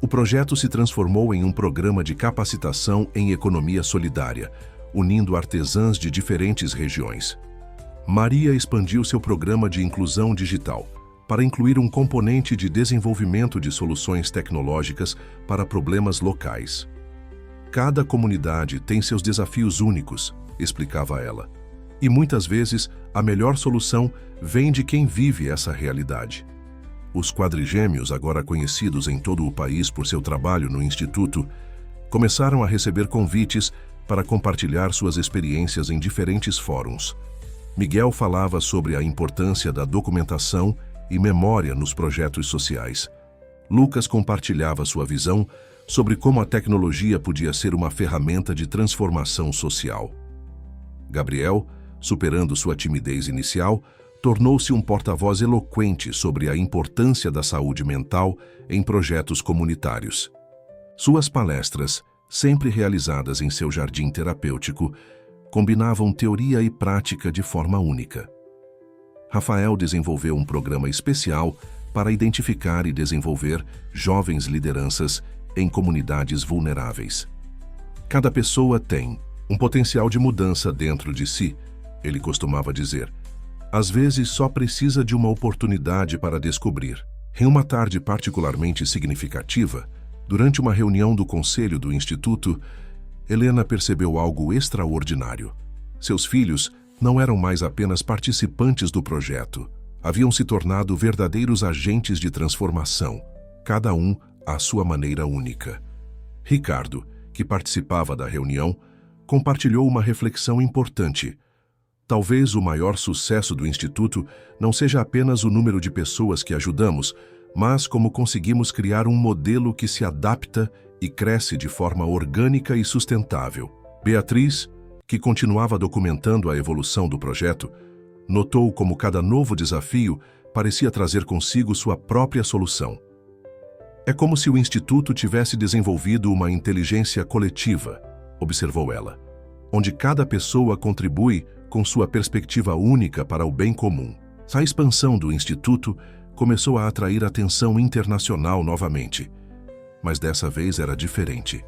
O projeto se transformou em um programa de capacitação em economia solidária, unindo artesãs de diferentes regiões. Maria expandiu seu programa de inclusão digital para incluir um componente de desenvolvimento de soluções tecnológicas para problemas locais. "Cada comunidade tem seus desafios únicos", explicava ela. "E muitas vezes a melhor solução vem de quem vive essa realidade." Os quadrigêmeos, agora conhecidos em todo o país por seu trabalho no Instituto, começaram a receber convites para compartilhar suas experiências em diferentes fóruns. Miguel falava sobre a importância da documentação e memória nos projetos sociais. Lucas compartilhava sua visão sobre como a tecnologia podia ser uma ferramenta de transformação social. Gabriel, superando sua timidez inicial, tornou-se um porta-voz eloquente sobre a importância da saúde mental em projetos comunitários. Suas palestras, sempre realizadas em seu jardim terapêutico, combinavam teoria e prática de forma única. Rafael desenvolveu um programa especial para identificar e desenvolver jovens lideranças em comunidades vulneráveis. "Cada pessoa tem um potencial de mudança dentro de si", ele costumava dizer. "Às vezes só precisa de uma oportunidade para descobrir." Em uma tarde particularmente significativa, durante uma reunião do conselho do Instituto, Helena percebeu algo extraordinário. Seus filhos não eram mais apenas participantes do projeto, haviam se tornado verdadeiros agentes de transformação, cada um à sua maneira única. Ricardo, que participava da reunião, compartilhou uma reflexão importante. Talvez o maior sucesso do Instituto não seja apenas o número de pessoas que ajudamos, mas como conseguimos criar um modelo que se adapta e cresce de forma orgânica e sustentável. Beatriz, que continuava documentando a evolução do projeto, notou como cada novo desafio parecia trazer consigo sua própria solução. É como se o Instituto tivesse desenvolvido uma inteligência coletiva, observou ela, onde cada pessoa contribui com sua perspectiva única para o bem comum. A expansão do Instituto começou a atrair atenção internacional novamente, mas dessa vez era diferente.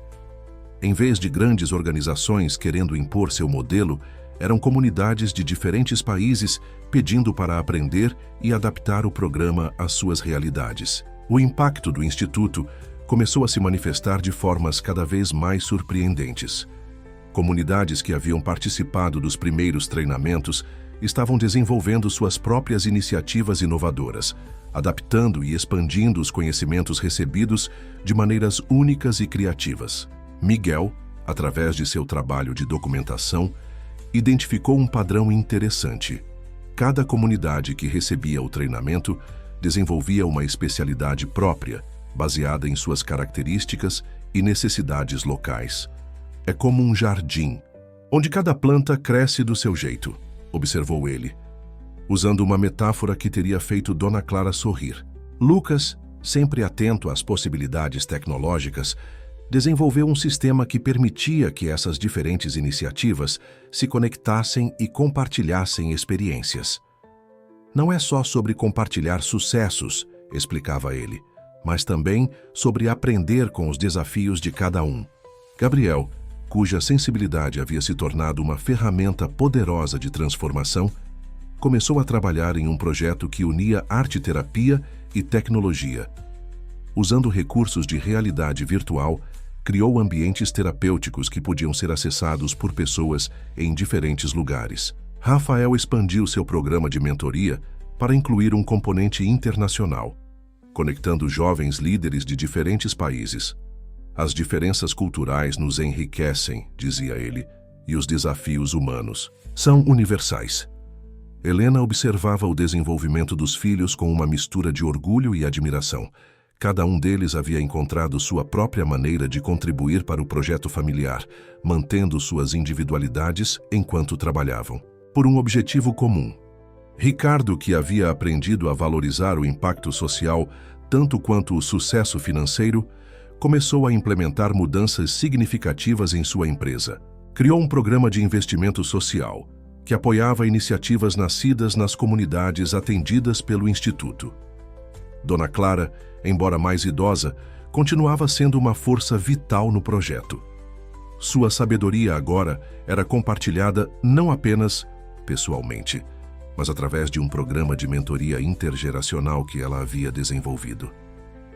Em vez de grandes organizações querendo impor seu modelo, eram comunidades de diferentes países pedindo para aprender e adaptar o programa às suas realidades. O impacto do Instituto começou a se manifestar de formas cada vez mais surpreendentes. Comunidades que haviam participado dos primeiros treinamentos estavam desenvolvendo suas próprias iniciativas inovadoras, adaptando e expandindo os conhecimentos recebidos de maneiras únicas e criativas. Miguel, através de seu trabalho de documentação, identificou um padrão interessante. Cada comunidade que recebia o treinamento desenvolvia uma especialidade própria, baseada em suas características e necessidades locais. É como um jardim, onde cada planta cresce do seu jeito, observou ele, usando uma metáfora que teria feito Dona Clara sorrir. Lucas, sempre atento às possibilidades tecnológicas, desenvolveu um sistema que permitia que essas diferentes iniciativas se conectassem e compartilhassem experiências. Não é só sobre compartilhar sucessos, explicava ele, mas também sobre aprender com os desafios de cada um. Gabriel, cuja sensibilidade havia se tornado uma ferramenta poderosa de transformação, começou a trabalhar em um projeto que unia arte-terapia e tecnologia. Usando recursos de realidade virtual, criou ambientes terapêuticos que podiam ser acessados por pessoas em diferentes lugares. Rafael expandiu seu programa de mentoria para incluir um componente internacional, conectando jovens líderes de diferentes países. As diferenças culturais nos enriquecem, dizia ele, e os desafios humanos são universais. Helena observava o desenvolvimento dos filhos com uma mistura de orgulho e admiração. Cada um deles havia encontrado sua própria maneira de contribuir para o projeto familiar, mantendo suas individualidades enquanto trabalhavam, por um objetivo comum. Ricardo, que havia aprendido a valorizar o impacto social tanto quanto o sucesso financeiro, começou a implementar mudanças significativas em sua empresa. Criou um programa de investimento social, que apoiava iniciativas nascidas nas comunidades atendidas pelo Instituto. Dona Clara, embora mais idosa, continuava sendo uma força vital no projeto. Sua sabedoria agora era compartilhada não apenas pessoalmente, mas através de um programa de mentoria intergeracional que ela havia desenvolvido.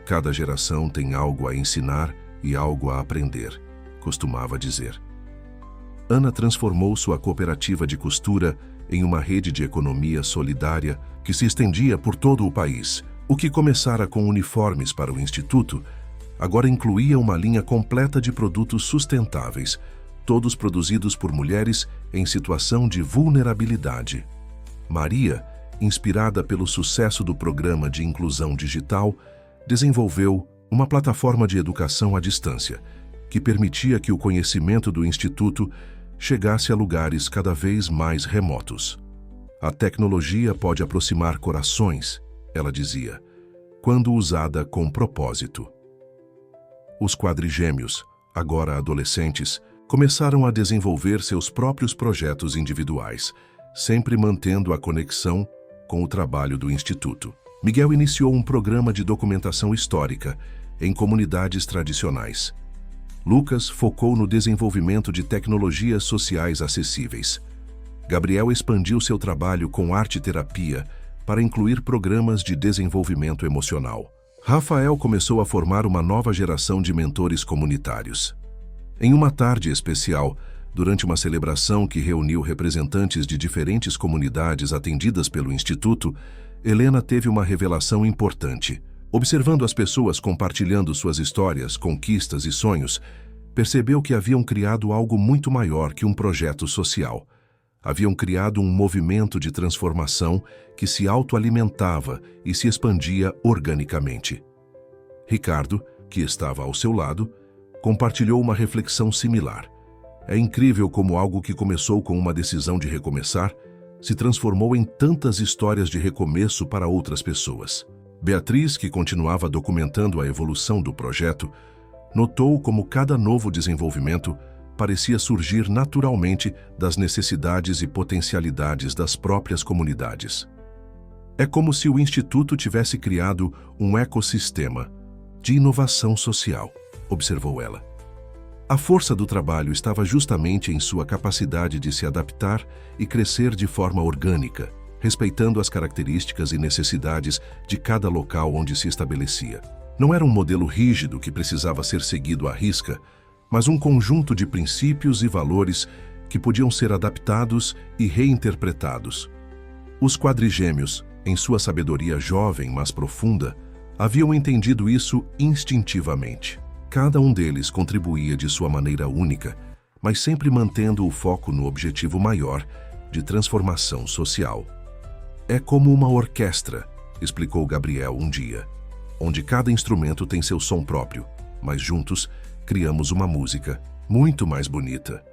Cada geração tem algo a ensinar e algo a aprender, costumava dizer. Ana transformou sua cooperativa de costura em uma rede de economia solidária que se estendia por todo o país. O que começara com uniformes para o Instituto, agora incluía uma linha completa de produtos sustentáveis, todos produzidos por mulheres em situação de vulnerabilidade. Maria, inspirada pelo sucesso do programa de inclusão digital, desenvolveu uma plataforma de educação à distância, que permitia que o conhecimento do Instituto chegasse a lugares cada vez mais remotos. A tecnologia pode aproximar corações, ela dizia, quando usada com propósito. Os quadrigêmeos, agora adolescentes, começaram a desenvolver seus próprios projetos individuais, sempre mantendo a conexão com o trabalho do Instituto. Miguel iniciou um programa de documentação histórica em comunidades tradicionais. Lucas focou no desenvolvimento de tecnologias sociais acessíveis. Gabriel expandiu seu trabalho com arte-terapia para incluir programas de desenvolvimento emocional. Rafael começou a formar uma nova geração de mentores comunitários. Em uma tarde especial, durante uma celebração que reuniu representantes de diferentes comunidades atendidas pelo Instituto, Helena teve uma revelação importante. Observando as pessoas compartilhando suas histórias, conquistas e sonhos, percebeu que haviam criado algo muito maior que um projeto social. Haviam criado um movimento de transformação que se autoalimentava e se expandia organicamente. Ricardo, que estava ao seu lado, compartilhou uma reflexão similar. É incrível como algo que começou com uma decisão de recomeçar se transformou em tantas histórias de recomeço para outras pessoas. Beatriz, que continuava documentando a evolução do projeto, notou como cada novo desenvolvimento parecia surgir naturalmente das necessidades e potencialidades das próprias comunidades. É como se o Instituto tivesse criado um ecossistema de inovação social, observou ela. A força do trabalho estava justamente em sua capacidade de se adaptar e crescer de forma orgânica, respeitando as características e necessidades de cada local onde se estabelecia. Não era um modelo rígido que precisava ser seguido à risca, mas um conjunto de princípios e valores que podiam ser adaptados e reinterpretados. Os quadrigêmeos, em sua sabedoria jovem, mas profunda, haviam entendido isso instintivamente. Cada um deles contribuía de sua maneira única, mas sempre mantendo o foco no objetivo maior de transformação social. É como uma orquestra, explicou Gabriel um dia, onde cada instrumento tem seu som próprio, mas juntos criamos uma música muito mais bonita.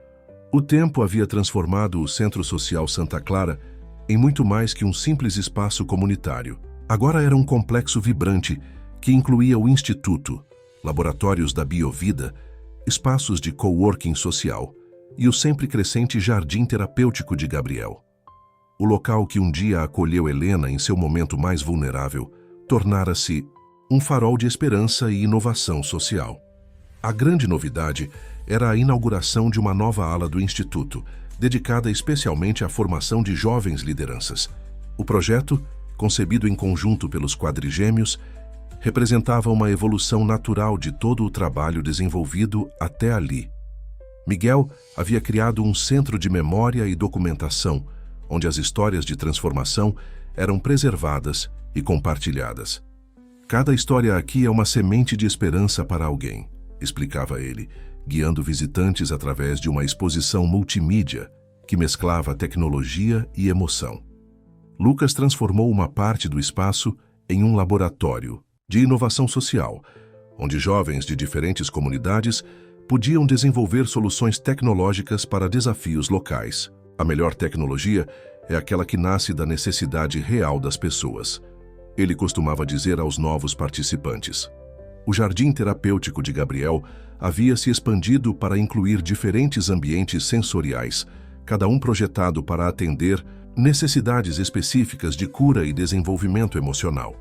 O tempo havia transformado o Centro Social Santa Clara em muito mais que um simples espaço comunitário. Agora era um complexo vibrante que incluía o Instituto, laboratórios da Biovida, espaços de coworking social e o sempre crescente jardim terapêutico de Gabriel. O local que um dia acolheu Helena em seu momento mais vulnerável tornara-se um farol de esperança e inovação social. A grande novidade era a inauguração de uma nova ala do Instituto, dedicada especialmente à formação de jovens lideranças. O projeto, concebido em conjunto pelos quadrigêmeos, representava uma evolução natural de todo o trabalho desenvolvido até ali. Miguel havia criado um centro de memória e documentação, onde as histórias de transformação eram preservadas e compartilhadas. Cada história aqui é uma semente de esperança para alguém, explicava ele, guiando visitantes através de uma exposição multimídia que mesclava tecnologia e emoção. Lucas transformou uma parte do espaço em um laboratório de inovação social, onde jovens de diferentes comunidades podiam desenvolver soluções tecnológicas para desafios locais. A melhor tecnologia é aquela que nasce da necessidade real das pessoas, ele costumava dizer aos novos participantes. O jardim terapêutico de Gabriel havia se expandido para incluir diferentes ambientes sensoriais, cada um projetado para atender necessidades específicas de cura e desenvolvimento emocional.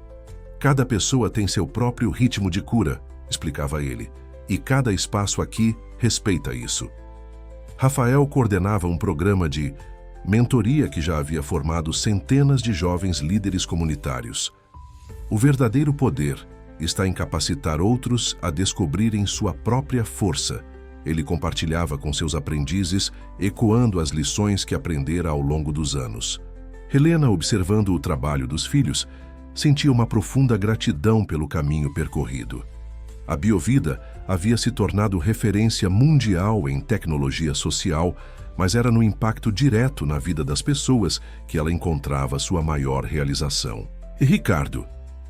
Cada pessoa tem seu próprio ritmo de cura, explicava ele, e cada espaço aqui respeita isso. Rafael coordenava um programa de mentoria que já havia formado centenas de jovens líderes comunitários. O verdadeiro poder está em capacitar outros a descobrirem sua própria força. Ele compartilhava com seus aprendizes, ecoando as lições que aprendera ao longo dos anos. Helena, observando o trabalho dos filhos, sentia uma profunda gratidão pelo caminho percorrido. A Biovida havia se tornado referência mundial em tecnologia social, mas era no impacto direto na vida das pessoas que ela encontrava sua maior realização. E Ricardo,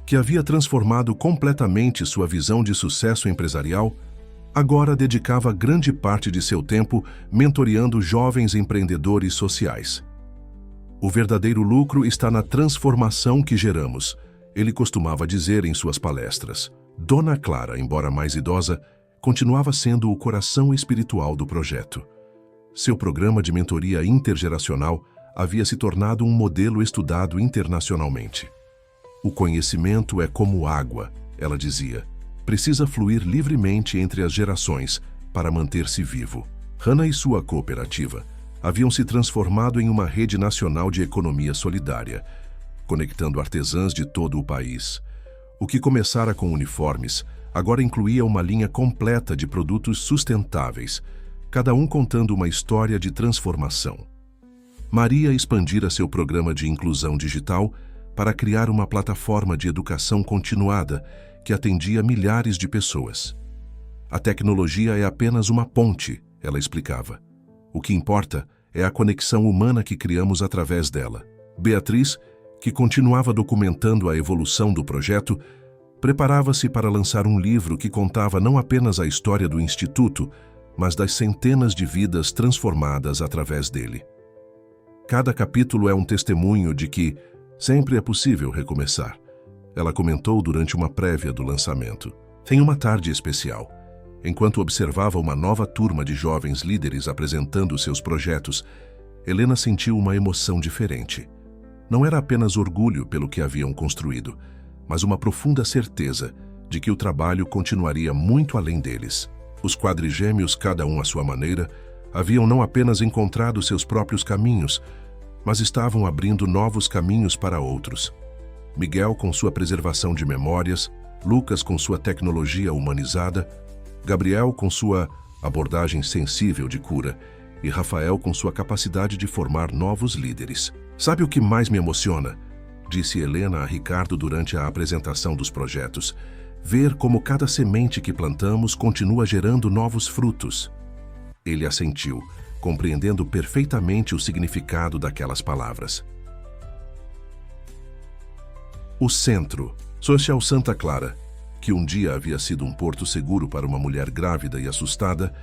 que havia transformado completamente sua visão de sucesso empresarial, agora dedicava grande parte de seu tempo mentoreando jovens empreendedores sociais. O verdadeiro lucro está na transformação que geramos, ele costumava dizer em suas palestras. Dona Clara, embora mais idosa, continuava sendo o coração espiritual do projeto. Seu programa de mentoria intergeracional havia se tornado um modelo estudado internacionalmente. O conhecimento é como água, ela dizia. Precisa fluir livremente entre as gerações para manter-se vivo. Hannah e sua cooperativa haviam se transformado em uma rede nacional de economia solidária, conectando artesãs de todo o país. O que começara com uniformes, agora incluía uma linha completa de produtos sustentáveis, cada um contando uma história de transformação. Maria expandira seu programa de inclusão digital para criar uma plataforma de educação continuada que atendia milhares de pessoas. A tecnologia é apenas uma ponte, ela explicava. O que importa é a conexão humana que criamos através dela. Beatriz, que continuava documentando a evolução do projeto, preparava-se para lançar um livro que contava não apenas a história do Instituto, mas das centenas de vidas transformadas através dele. Cada capítulo é um testemunho de que sempre é possível recomeçar. Ela comentou durante uma prévia do lançamento. Em uma tarde especial, enquanto observava uma nova turma de jovens líderes apresentando seus projetos, Helena sentiu uma emoção diferente. Não era apenas orgulho pelo que haviam construído, mas uma profunda certeza de que o trabalho continuaria muito além deles. Os quadrigêmeos, cada um à sua maneira, haviam não apenas encontrado seus próprios caminhos, mas estavam abrindo novos caminhos para outros. Miguel com sua preservação de memórias, Lucas com sua tecnologia humanizada, Gabriel com sua abordagem sensível de cura e Rafael com sua capacidade de formar novos líderes. Sabe o que mais me emociona? Disse Helena a Ricardo durante a apresentação dos projetos. Ver como cada semente que plantamos continua gerando novos frutos. Ele assentiu, compreendendo perfeitamente o significado daquelas palavras. O Centro Social Santa Clara, que um dia havia sido um porto seguro para uma mulher grávida e assustada,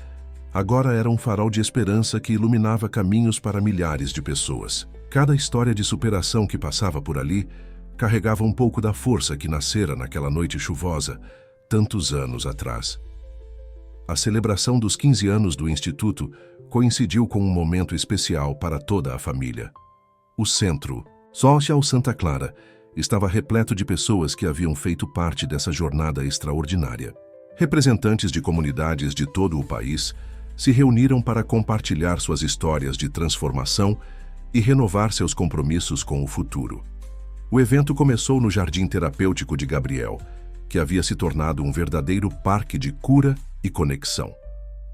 agora era um farol de esperança que iluminava caminhos para milhares de pessoas. Cada história de superação que passava por ali carregava um pouco da força que nascera naquela noite chuvosa, tantos anos atrás. A celebração dos 15 anos do Instituto coincidiu com um momento especial para toda a família. O Centro Social Santa Clara estava repleto de pessoas que haviam feito parte dessa jornada extraordinária. Representantes de comunidades de todo o país se reuniram para compartilhar suas histórias de transformação e renovar seus compromissos com o futuro. O evento começou no Jardim Terapêutico de Gabriel, que havia se tornado um verdadeiro parque de cura e conexão.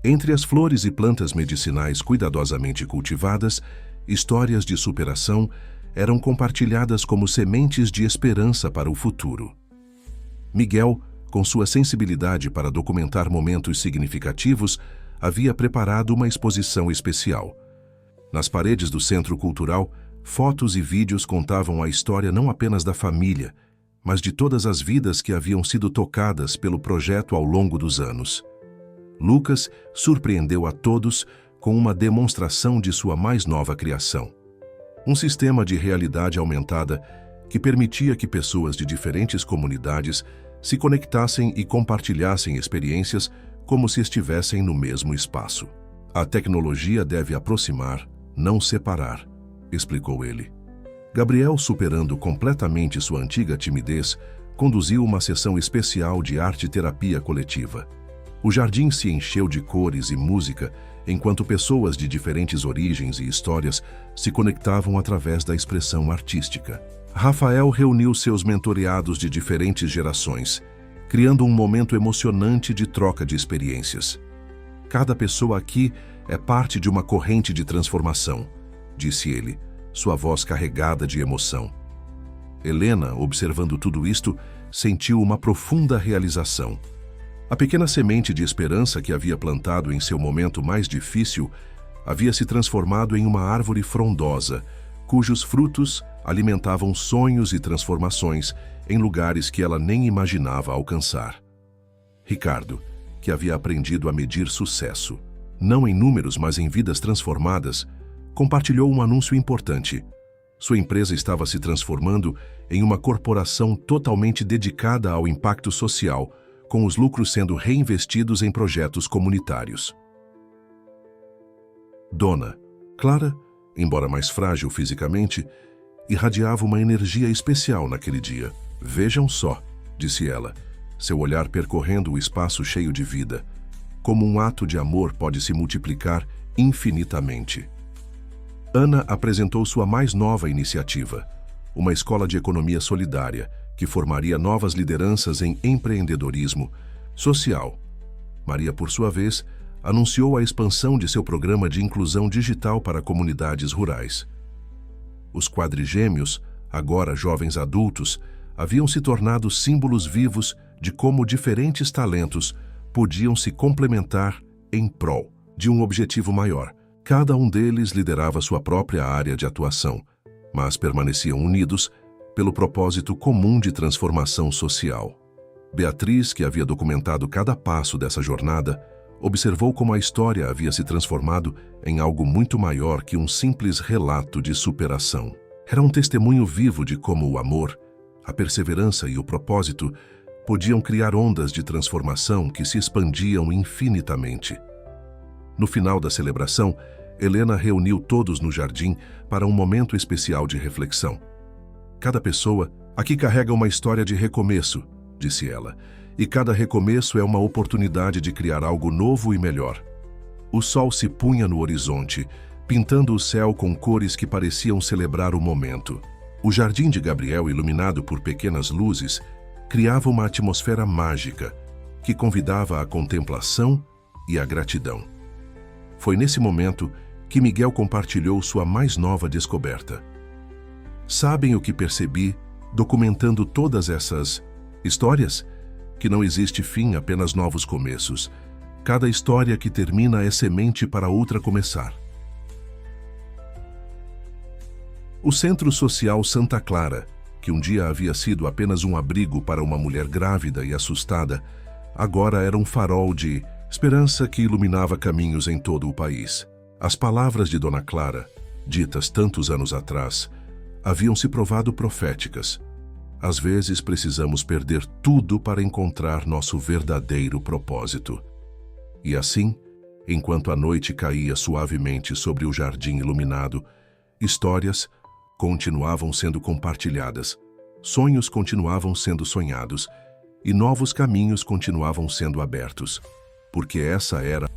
Entre as flores e plantas medicinais cuidadosamente cultivadas, histórias de superação eram compartilhadas como sementes de esperança para o futuro. Miguel, com sua sensibilidade para documentar momentos significativos, havia preparado uma exposição especial. Nas paredes do Centro Cultural, fotos e vídeos contavam a história não apenas da família, mas de todas as vidas que haviam sido tocadas pelo projeto ao longo dos anos. Lucas surpreendeu a todos com uma demonstração de sua mais nova criação. Um sistema de realidade aumentada que permitia que pessoas de diferentes comunidades se conectassem e compartilhassem experiências como se estivessem no mesmo espaço. A tecnologia deve aproximar, não separar, explicou ele. Gabriel, superando completamente sua antiga timidez, conduziu uma sessão especial de arte-terapia coletiva. O jardim se encheu de cores e música, enquanto pessoas de diferentes origens e histórias se conectavam através da expressão artística. Rafael reuniu seus mentoreados de diferentes gerações, criando um momento emocionante de troca de experiências. Cada pessoa aqui é parte de uma corrente de transformação, disse ele, sua voz carregada de emoção. Helena, observando tudo isto, sentiu uma profunda realização. A pequena semente de esperança que havia plantado em seu momento mais difícil havia se transformado em uma árvore frondosa, cujos frutos alimentavam sonhos e transformações em lugares que ela nem imaginava alcançar. Ricardo, que havia aprendido a medir sucesso, não em números, mas em vidas transformadas, compartilhou um anúncio importante. Sua empresa estava se transformando em uma corporação totalmente dedicada ao impacto social, com os lucros sendo reinvestidos em projetos comunitários. Dona Clara, embora mais frágil fisicamente, irradiava uma energia especial naquele dia. Vejam só, disse ela, seu olhar percorrendo o espaço cheio de vida, como um ato de amor pode se multiplicar infinitamente. Ana apresentou sua mais nova iniciativa, uma escola de economia solidária, que formaria novas lideranças em empreendedorismo social. Maria, por sua vez, anunciou a expansão de seu programa de inclusão digital para comunidades rurais. Os quadrigêmeos, agora jovens adultos, haviam se tornado símbolos vivos de como diferentes talentos podiam se complementar em prol de um objetivo maior: Cada um deles liderava sua própria área de atuação, mas permaneciam unidos pelo propósito comum de transformação social. Beatriz, que havia documentado cada passo dessa jornada, observou como a história havia se transformado em algo muito maior que um simples relato de superação. Era um testemunho vivo de como o amor, a perseverança e o propósito podiam criar ondas de transformação que se expandiam infinitamente. No final da celebração, Helena reuniu todos no jardim para um momento especial de reflexão. Cada pessoa aqui carrega uma história de recomeço, disse ela, e cada recomeço é uma oportunidade de criar algo novo e melhor. O sol se punha no horizonte, pintando o céu com cores que pareciam celebrar o momento. O jardim de Gabriel, iluminado por pequenas luzes, criava uma atmosfera mágica que convidava à contemplação e à gratidão. Foi nesse momento que Miguel compartilhou sua mais nova descoberta. Sabem o que percebi documentando todas essas histórias? Que não existe fim, apenas novos começos. Cada história que termina é semente para outra começar. O Centro Social Santa Clara, que um dia havia sido apenas um abrigo para uma mulher grávida e assustada, agora era um farol de esperança que iluminava caminhos em todo o país. As palavras de Dona Clara, ditas tantos anos atrás, haviam se provado proféticas. Às vezes precisamos perder tudo para encontrar nosso verdadeiro propósito. E assim, enquanto a noite caía suavemente sobre o jardim iluminado, histórias continuavam sendo compartilhadas, sonhos continuavam sendo sonhados e novos caminhos continuavam sendo abertos, porque essa era